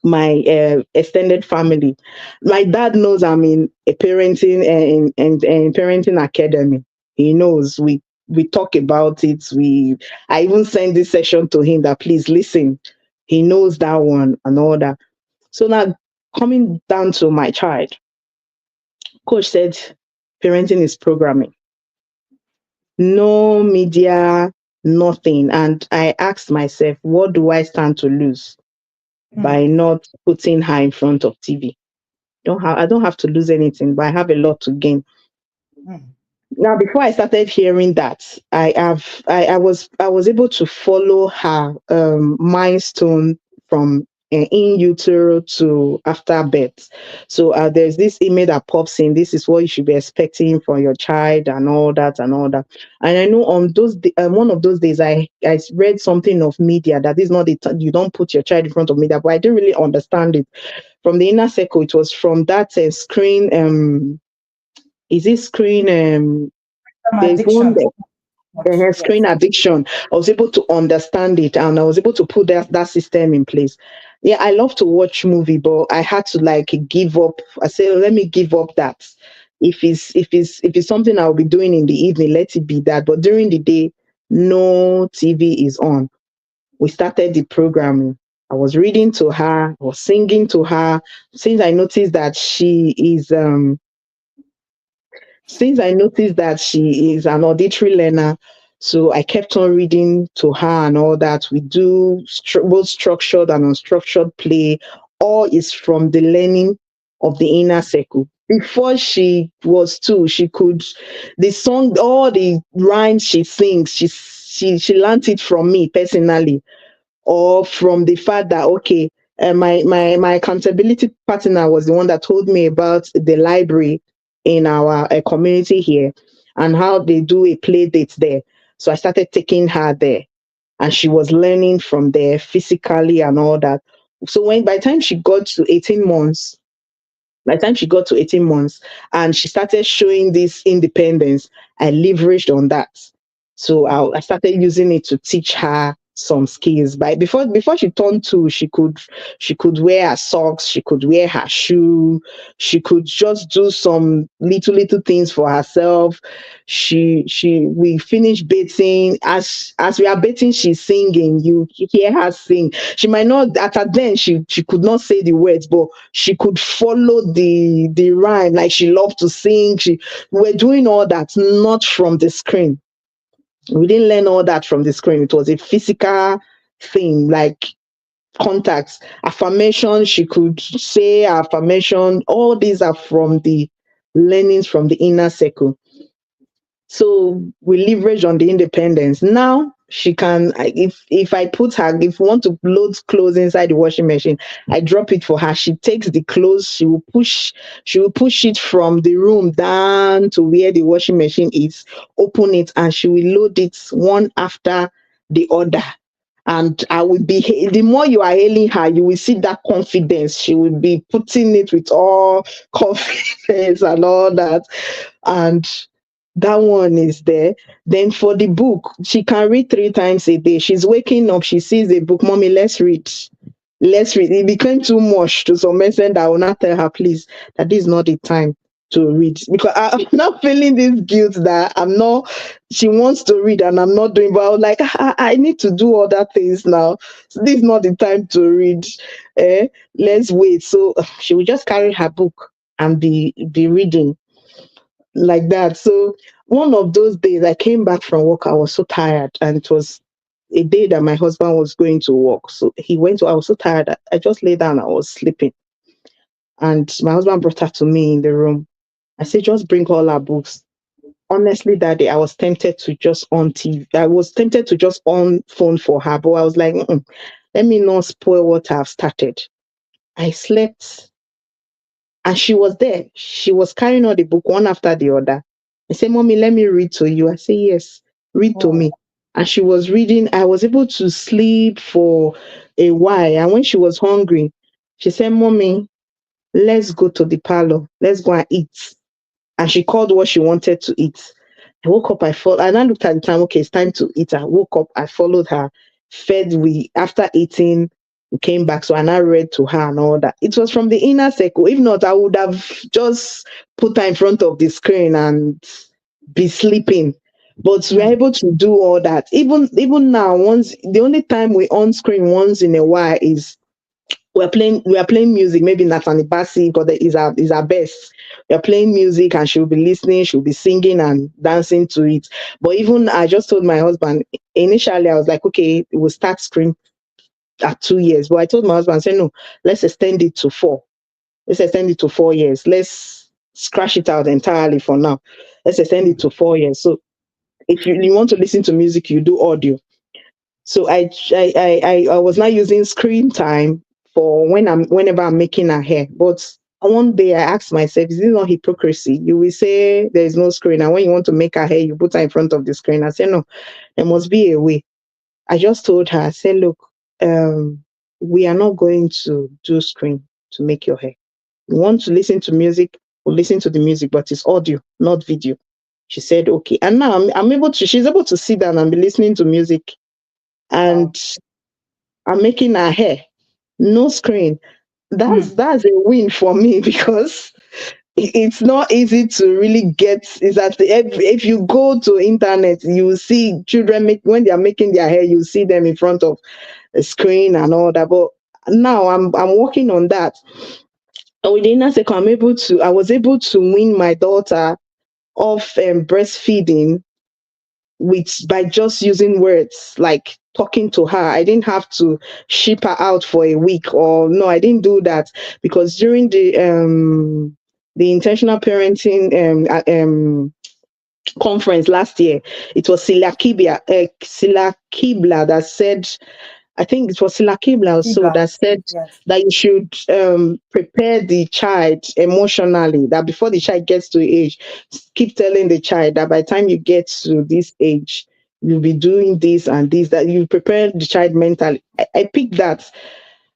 my extended family. My dad knows I'm in a parenting and parenting academy. He knows we talk about it. I even send this session to him that please listen. He knows that one and all that. So now coming down to my child, coach said parenting is programming. No media, nothing. And I asked myself, what do I stand to lose by Hmm. not putting her in front of TV? I don't have to lose anything, but I have a lot to gain. Hmm. Now, before I started hearing that, I was able to follow her milestone from in utero to after birth. So there's this image that pops in. This is what you should be expecting from your child, and all that and all that. And I know on one of those days, I read something of media that is not you don't put your child in front of media, but I didn't really understand it from the inner circle. It was from that screen. Is it screen? Some There's one addictions. Much. screen Yes. addiction. I was able to understand it, and I was able to put that system in place. Yeah, I love to watch movie, but I had to like give up. I said, let me give up that. If it's something I'll be doing in the evening, let it be that. But during the day, no TV is on. We started the programming. I was reading to her, I was singing to her. Since I noticed that she is since I noticed that she is an auditory learner, so I kept on reading to her and all that. We do both structured and unstructured play. All is from the learning of the inner circle. Before she was two, she could the song, all the rhymes she sings, she learned it from me personally, or from the fact that okay, my accountability partner was the one that told me about the library in our community here and how they do a play date there. So I started taking her there, and she was learning from there physically and all that. So when by the time she got to 18 months, by the time she got to 18 months and she started showing this independence, I leveraged on that. So I started using it to teach her some skills. But before she turned two, she could wear her socks, she could wear her shoe, she could just do some little things for herself. She we finished bathing. As we are bathing, she's singing. You hear her sing. She might not at her then she could not say the words, but she could follow the rhyme. Like she loved to sing. We're doing all that not from the screen. We didn't learn all that from the screen. It was a physical thing, like contacts, affirmation. She could say affirmation. All these are from the learnings from the inner circle. So we leverage on the independence. Now she can, if I put her, if we want to load clothes inside the washing machine, I drop it for her. She takes the clothes, she will push it from the room down to where the washing machine is, open it, and she will load it one after the other. And I will be, the more you are hailing her, you will see that confidence. She will be putting it with all confidence and all that. And that one is there. Then for the book, she can read 3 times a day. She's waking up, she sees a book. Mommy, let's read. Let's read. It became too much to some extent that I will not tell her, please, that this is not the time to read. Because I'm not feeling this guilt that I'm not, she wants to read and I'm not doing, but I was like, I need to do other things now. So this is not the time to read. Let's wait. So she will just carry her book and be reading like that. So one of those days I came back from work, I was so tired, and it was a day that my husband was going to work. So he went to, I was so tired, I just lay down, I was sleeping. And my husband brought her to me in the room. I said, just bring all our books. Honestly, that day I was tempted to just on TV. I was tempted to just on phone for her, but I was like, "Mm-mm, let me not spoil what I've started." I slept. And she was there. She was carrying on the book one after the other. I said, Mommy, let me read to you. I said, yes, read to Oh, me. And she was reading. I was able to sleep for a while. And when she was hungry, she said, Mommy, let's go to the parlor. Let's go and eat. And she called what she wanted to eat. I woke up, and I looked at the time, okay, it's time to eat. I woke up, I followed her, fed. After eating, we came back. So I now read to her and all that. It was from the inner circle. If not, I would have just put her in front of the screen and be sleeping. But we're mm, able to do all that. Even now, once the only time we on screen once in a while is we are playing music, maybe Nathan Bassi, because is our best. We are playing music and she'll be listening, she'll be singing and dancing to it. But even I just told my husband, initially I was like, okay, we'll start screen at 2 years. But I told my husband, I said, no, let's extend it to four. Let's extend it to 4 years. Let's scratch it out entirely for now. Let's extend it mm, to 4 years. So if you want to listen to music, you do audio. So I was not using screen time for whenever I'm making her hair. But one day I asked myself, is this not hypocrisy? You will say there is no screen, and when you want to make her hair, you put her in front of the screen. I said no, there must be a way. I just told her, I said, look, we are not going to do screen to make your hair. You want to listen to music, we'll listen to the music, but it's audio, not video. She said, okay. And now I'm able to, she's able to sit down and be listening to music, wow. and I'm making her hair. No screen. That's Mm, that's a win for me because it's not easy to really get. Is that if you go to internet, you will see children when they are making their hair, you see them in front of a screen and all that. But now I'm working on that. And with the inner circle, I was able to wean my daughter off breastfeeding with by just using words, like talking to her. I didn't have to ship her out for a week, or no, I didn't do that, because during the intentional parenting conference last year, it was Sila Kibla that said, I think it was Sila Kibla also Kibla. that said Yes. that you should prepare the child emotionally, that before the child gets to age, keep telling the child that by the time you get to this age, you'll be doing this and this, that you prepare the child mentally. I picked that.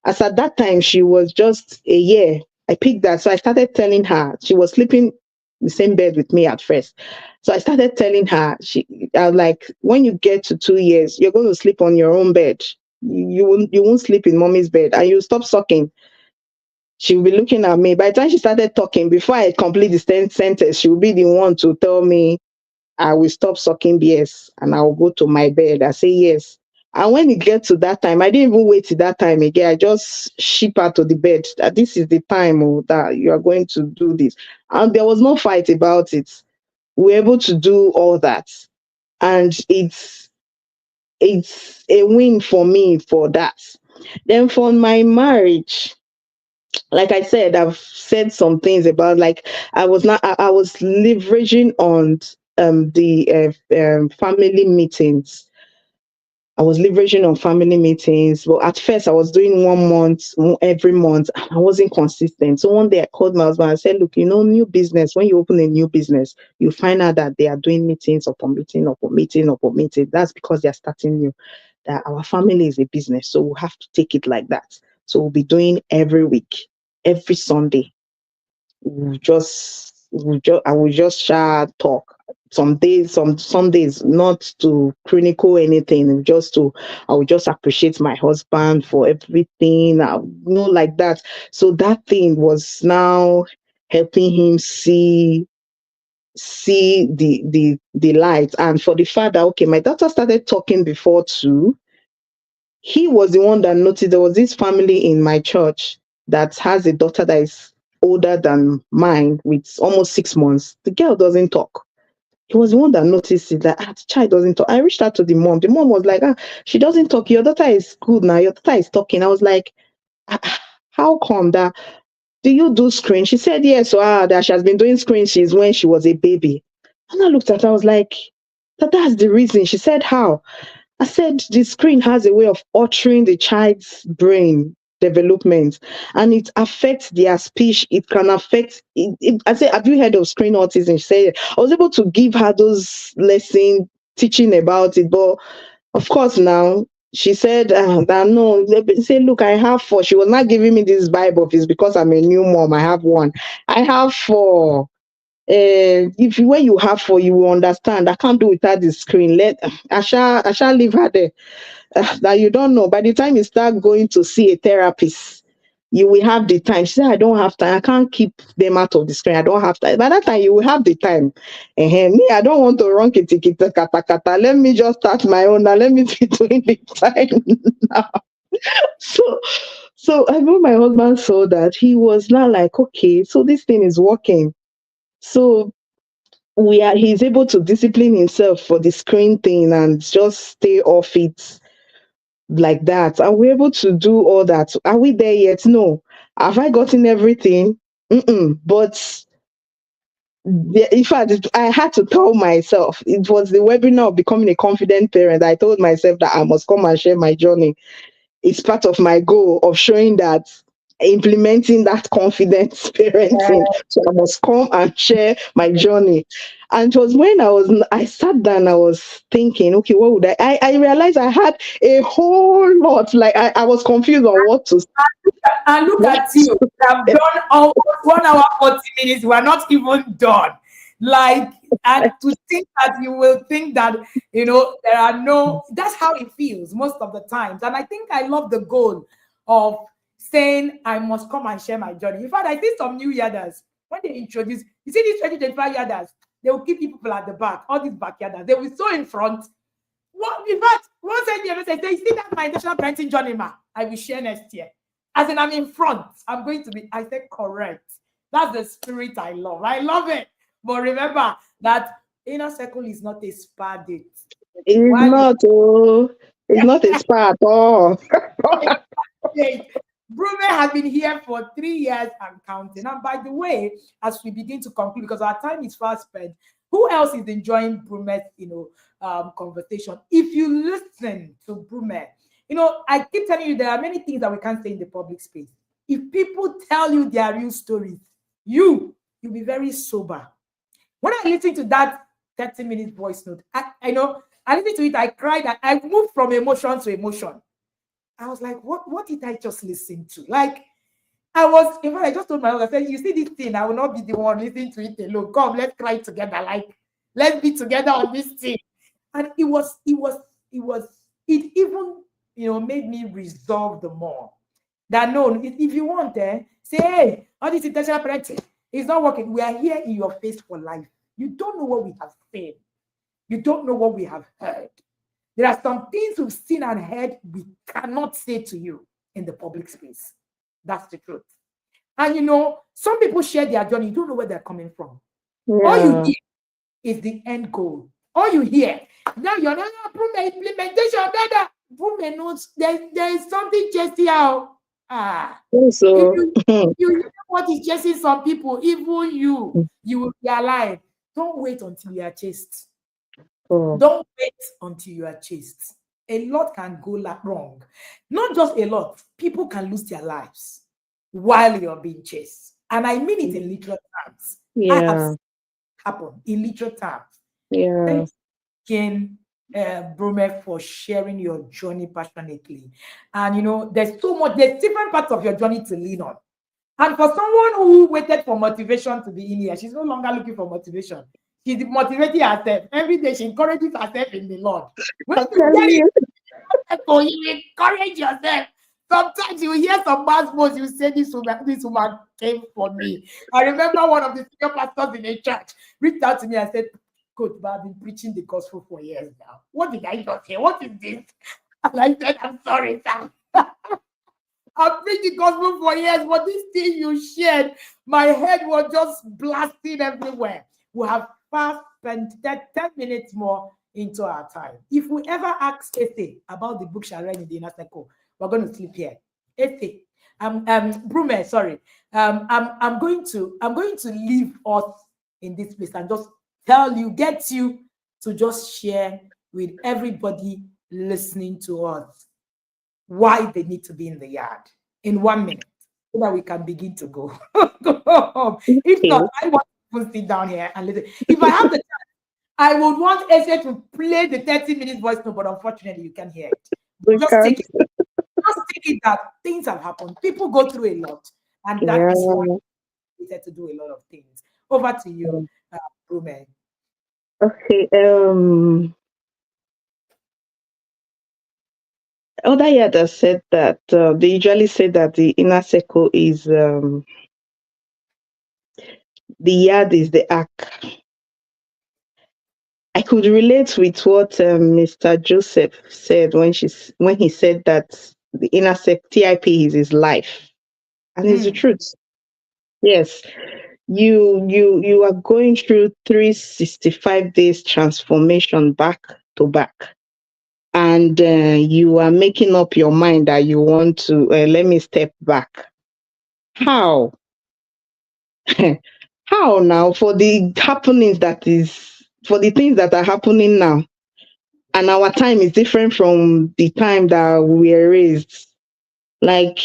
As at that time, she was just a year. I picked that. So I started telling her, she was sleeping the same bed with me at first. So I started telling her, I was like, when you get to 2 years, you're going to sleep on your own bed. You won't sleep in mommy's bed, and you stop sucking. She will be looking at me. By the time she started talking, before I complete the sentence, she will be the one to tell me I will stop sucking BS and I will go to my bed. I say yes. And when it gets to that time, I didn't even wait till that time again. I just ship her to the bed that this is the time, oh, that you are going to do this. And there was no fight about it. We were able to do all that. And it's a win for me for that. Then for my marriage, like I said, I've said some things about, like, I was leveraging on the family meetings. I was leveraging on family meetings. But at first I was doing 1 month every month, and I wasn't consistent. So one day I called my husband and said, look, new business, when you open a new business, you find out that they are doing meetings upon meeting upon meeting upon meeting. That's because they are starting new. That our family is a business, so we'll have to take it like that. So we'll be doing every week, every Sunday. I will just share talk. Some days, some days, not to chronicle anything, just to I will just appreciate my husband for everything, like that. So that thing was now helping him see the light. And for the fact that, okay, my daughter started talking before too, he was the one that noticed. There was this family in my church that has a daughter that is older than mine with almost 6 months. The girl doesn't talk. He was the one that noticed it, that the child doesn't talk. I reached out to the mom. The mom was like, she doesn't talk. Your daughter is good now. Your daughter is talking. I was like, how come that? Do you do screen? She said yes. So that she has been doing screen since when she was a baby. And I looked at her, I was like, that's the reason. She said, how? I said the screen has a way of altering the child's brain development, and it affects their speech. It can affect I said, have you heard of screen autism? She said, I was able to give her those lessons teaching about it. But of course now she said that no, say, look, I have four. She was not giving me this Bible. It's because I'm a new mom. I have one. I have four. If when you have four, you will understand. I can't do without the screen. I shall leave her there. That you don't know. By the time you start going to see a therapist, you will have the time. She said, I don't have time. I can't keep them out of the screen. I don't have time. By that time, you will have the time. Me, I don't want to run kata kata kata. Let me just start my own now. Let me be doing the time now. So, so I know my husband saw that. He was not like, okay, so this thing is working. So he's able to discipline himself for the screen thing and just stay off it like that. Are we able to do all that? Are we there yet? No. Have I gotten everything? Mm-mm. But in fact, I had to tell myself, it was the webinar of becoming a confident parent. I told myself that I must come and share my journey. It's part of my goal of showing that, implementing that confidence parenting. So I must come and share my journey. And it was when I sat down, I was thinking, okay, what would I realized I had a whole lot. Like I was confused on what to And look what at you. We have done almost 1 hour, 40 minutes. We are not even done. Like, and to think that you will think that, there are no, that's how it feels most of the times. And I think I love the goal of saying, I must come and share my journey. In fact, I see some new yarders. When they introduce, you see these 2025 yarders, they will keep people at the back, all these backyarders. They will so in front. What in fact, one said the other said, they see that my intentional parenting journey, ma. I will share next year. As in, I'm in front. I'm going to be, I said, correct. That's the spirit I love. I love it. But remember that inner circle is not a spa date. It's While you not, oh, it's not a spa at all. Hey, Brume has been here for 3 years and counting. And by the way, as we begin to conclude, because our time is fast spent, who else is enjoying Brume's, conversation? If you listen to Brume, I keep telling you there are many things that we can't say in the public space. If people tell you their real stories, you'll be very sober. When I listen to that 30-minute voice note, I listened to it, I cried, I moved from emotion to emotion. I was like, what did I just listen to? Like, in fact, I just told my husband, I said, you see this thing, I will not be the one listening to it alone. Come, let's cry together. Like, let's be together on this thing. And it even, made me resolve the more. That no, if you want, say, hey, all this intentional parenting is not working. We are here in your face for life. You don't know what we have said. You don't know what we have heard. There are some things we've seen and heard we cannot say to you in the public space. That's the truth. And some people share their journey. You don't know where they're coming from. Yeah. All you hear is the end goal. All you hear. Now you're not Brume implementation. Brume knows there is something just here. So, If you know what is chasing some people, even you will be alive. Don't wait until you are chased. Don't wait until you are chased. A lot can go wrong. Not just a lot. People can lose their lives while you're being chased. And I mean it in literal terms. yeah. I have seen it happen in literal terms. Yeah. Thank you again, Brume, for sharing your journey passionately. And there's different parts of your journey to lean on. And for someone who waited for motivation to be in here, she's no longer looking for motivation. She's motivating herself. Every day she encourages herself in the Lord. When you get it, you encourage yourself. Sometimes you hear some bad words, you say, this woman came for me. I remember one of the senior pastors in a church reached out to me and said, Coach, but I've been preaching the gospel for years now. What did I just hear? What is this? And I said, I'm sorry, sir. I've preached the gospel for years, but this thing you shared, my head was just blasting everywhere. We have fast spent 10 minutes more into our time. If we ever ask Efe about the book she read in the inner circle, we're going to sleep here. Efe, Brume, sorry. I'm going to leave us in this place and just get you to just share with everybody listening to us why they need to be in the yard in 1 minute so that we can begin to go home. If not, I want to sit down here and listen. If I have the time, I would want Ese to play the 30-minute voice note, but unfortunately, you can't hear it. Just take it. Just take it that things have happened. People go through a lot, and that is why we had to do a lot of things. Over to you, Brume. Okay. Other Yada said that they usually say that the inner circle is the yard is the ark. I could relate with what Mr. Joseph said when he said that the inner circle TIP is his life, and it's the truth. Yes, you are going through 365 days transformation back to back. And you are making up your mind that you want to let me step back. How? How now for the happenings for the things that are happening now, and our time is different from the time that we were raised. Like,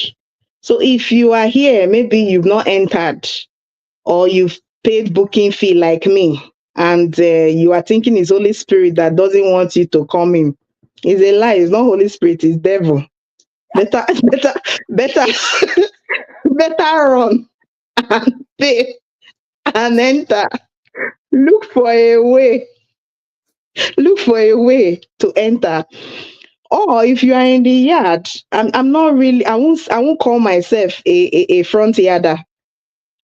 so if you are here, maybe you've not entered, or you've paid booking fee like me, and you are thinking it's Holy Spirit that doesn't want you to come in. It's a lie. It's not Holy Spirit. It's devil. Better, better run and pay and enter. Look for a way. Look for a way to enter. Or if you are in the yard, I'm not really. I won't call myself a front yarder.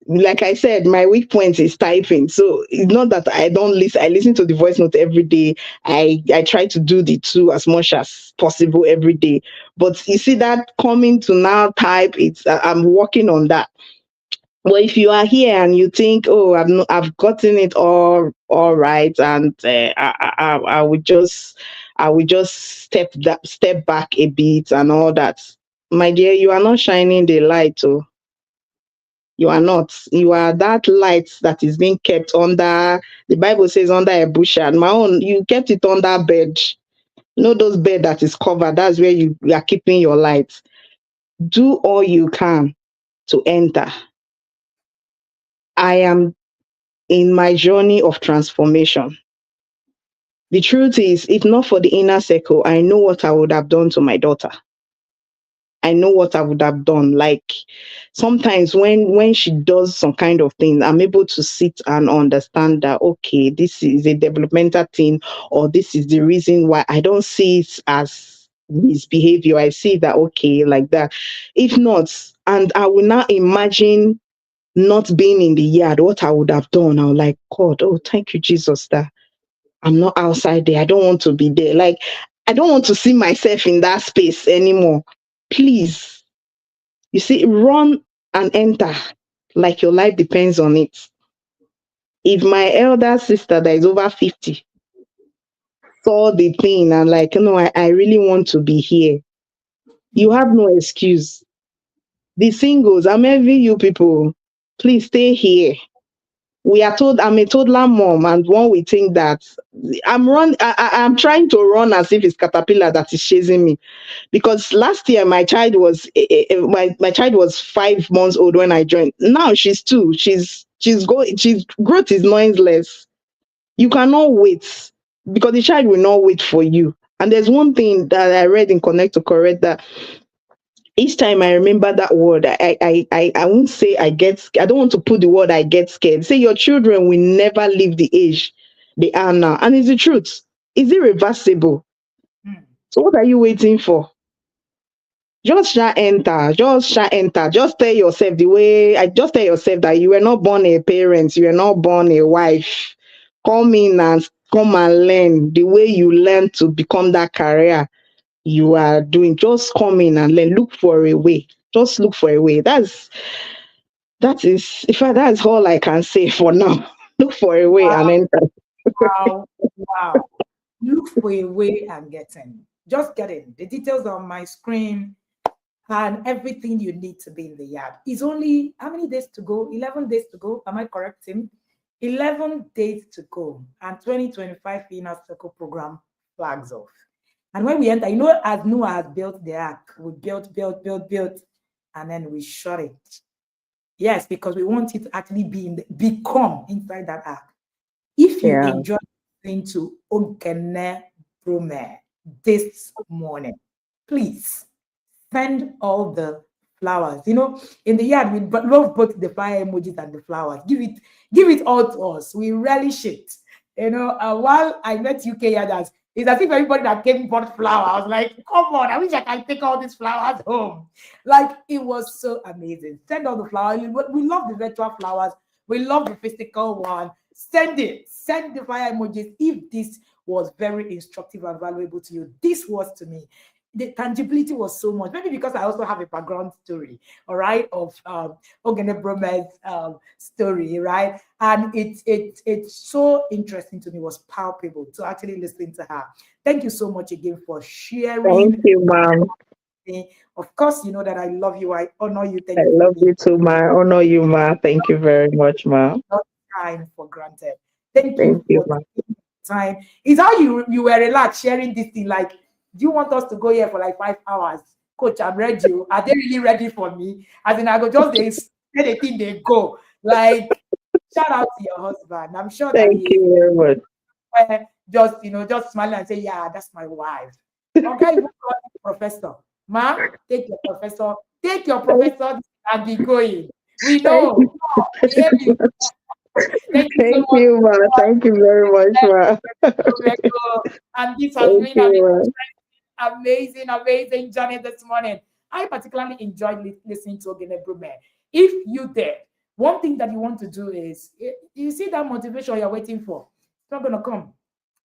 like I said, my weak point is typing. So it's not that I don't listen. I listen to the voice note every day. I try to do the two as much as possible every day. But you see that coming to now type, it's I'm working on that. Well, if you are here and you think, oh, I've gotten it all right, and I would just step back a bit and all that, my dear, you are not shining the light. Oh, you are not. You are that light that is being kept under. The Bible says under a bushel. My own, you kept it under bed. You know those bed that is covered. That's where you are keeping your light. Do all you can to enter. I am in my journey of transformation. The truth is, if not for the inner circle, I know what I would have done to my daughter. I know what I would have done. Like sometimes when she does some kind of thing, I'm able to sit and understand that okay, this is a developmental thing, or this is the reason why. I don't see it as misbehavior. I see that okay, like that. If not, and I will now imagine not being in the yard, what I would have done. I was like, God, oh, thank you, Jesus, that I'm not outside there. I don't want to be there. Like, I don't want to see myself in that space anymore. Please, you see, run and enter like your life depends on it. If my elder sister that is over 50 saw the thing and like, no, I really want to be here, you have no excuse. The singles, I'm envying you people. Please stay here. We are told I'm a toddler mom, and one we think that I'm trying to run as if it's caterpillar that is chasing me. Because last year my child was my child was 5 months old when I joined. Now she's 2. She's growth is noiseless. You cannot wait because the child will not wait for you. And there's one thing that I read in Connect to Correct that each time I remember that word, I won't say I don't want to put the word I get scared. Say your children will never leave the age they are now. And it's the truth. Is irreversible. Mm. So what are you waiting for? Just shall enter. Just shall enter. Just tell yourself the way I just tell yourself that you were not born a parent, you were not born a wife. Come in and come and learn the way you learn to become that career you are doing. Just come in and learn. Look for a way. Just look for a way. That is in fact that's all I can say for now. Look for a way and Wow, enter. wow, wow. Look for a way and get in. Just get in. The details on my screen and everything you need to be in the yard. It's only how many days to go? 11 days to go. Am I correct, Tim? 11 days to go. And 2025 Inner Circle program flags off. And when we enter, as Noah has built the ark, we built, and then we shut it. Yes, because we want it to actually become inside that ark. If you Yeah. enjoy listening to Oghenebrume this morning, please send all the flowers. In the yard, we love both the fire emojis and the flowers. Give it all to us. We relish it. While I met UK yarders, it's as if everybody that came bought flowers. I was like, come on, I wish I can take all these flowers home. Like, it was so amazing. Send all the flowers. We love the virtual flowers. We love the physical one. Send it. Send the fire emojis. If this was very instructive and valuable to you, this was to me. The tangibility was so much. Maybe because I also have a background story, all right, of Oghenebrume's story, right? And it's so interesting to me. It was palpable to actually listen to her. Thank you so much again for Thank sharing. you, ma'am. Of course, you know that I love you. I honor you. I Thank you for love being you too, ma. I honor you, ma. Thank you very much, ma. not time for granted. Thank Thank you you, for ma. taking time. Is how you were relaxed sharing this thing. Like, do you want us to go here for like 5 hours? Coach, I'm ready. Are they really ready for me? As in, I go just they say the thing they go. Like, shout out to your husband. I'm sure that Thank he is you very much. just smiling and say, yeah, that's my wife. Okay, you call him professor. Ma, take your Thank, professor and be going. We thank, know. We hear you. Thank you so thank much. you, ma. Thank you very much, ma. And this has Thank been an you, amazing journey this morning. I particularly enjoyed listening to Oghenebrume. If you did, one thing that you want to do is, you see that motivation you're waiting for, it's not going to come.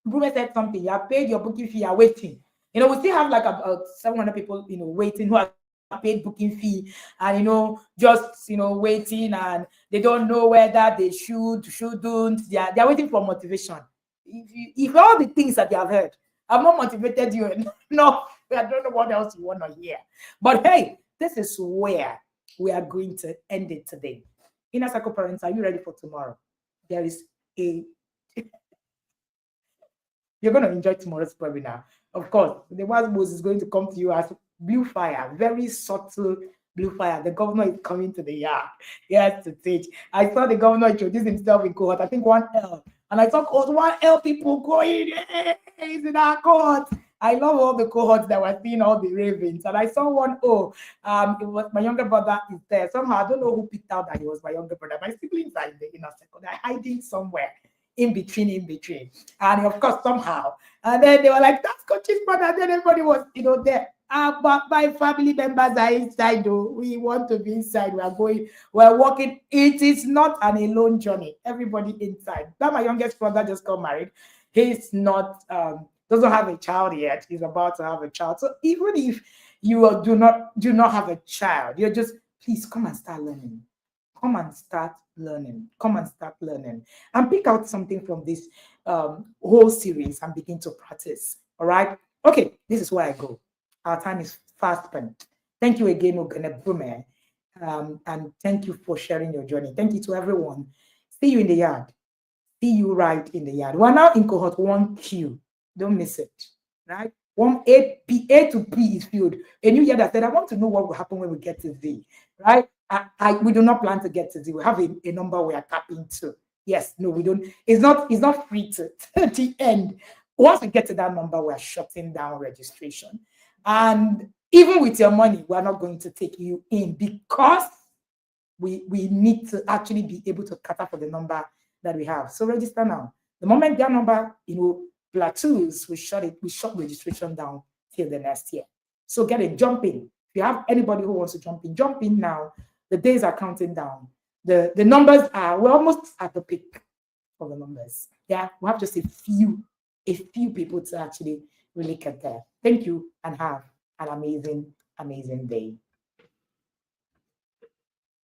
Brume said something, you have paid your booking fee, you're waiting. We still have like about 700 people, waiting, who have paid booking fee, and just waiting, and they don't know whether they shouldn't. They're waiting for motivation. If all the things that you have heard have not motivated you enough, I don't know what else you want to hear. But hey, this is where we are going to end it today. Inner Circle Parents, are you ready for tomorrow? There is a You're going to enjoy tomorrow's webinar. Of course, the one most is going to come to you as blue fire, very subtle blue fire. The governor is coming to the yard. Yes, to teach. I saw the governor introduce himself in cohort, I think 1L. And I saw 1L people going, hey, he's in our cohort. I love all the cohorts that were seeing all the ravens. And I saw 1O. It was my younger brother is there. Somehow, I don't know who picked out that he was my younger brother. My siblings are in the inner circle. They're hiding somewhere in between. And of course, somehow, and then they were like, that's coach's brother. And then everybody was, there. But my family members are inside, though. We want to be inside. We're walking. It is not an alone journey. Everybody inside. Now, my youngest brother just got married. He's not, doesn't have a child yet. He's about to have a child. So even if you do not have a child, you're just, please come and start learning. Come and start learning. Come and start learning. And pick out something from this whole series and begin to practice. All right? Okay, this is where I go. Our time is fast spent. Thank you again, Oghenebrume. And thank you for sharing your journey. Thank you to everyone. See you in the yard. See you right in the yard. We're now in cohort 1Q. Don't miss it. Right? 1A to P is filled. A new year that said, I want to know what will happen when we get to Z. Right? We do not plan to get to Z. We have a number we are tapping to. Yes, no, we don't. It's not free to the end. Once we get to that number, we're shutting down registration. And even with your money, we're not going to take you in, because we need to actually be able to cater for the number that we have. So register now. The moment that number, plateaus, we shut registration down till the next year. So get it, jump in. If you have anybody who wants to jump in now. The days are counting down. The numbers we're almost at the peak of the numbers. Yeah, we have just a few people to actually really get there. Thank you, and have an amazing, amazing day.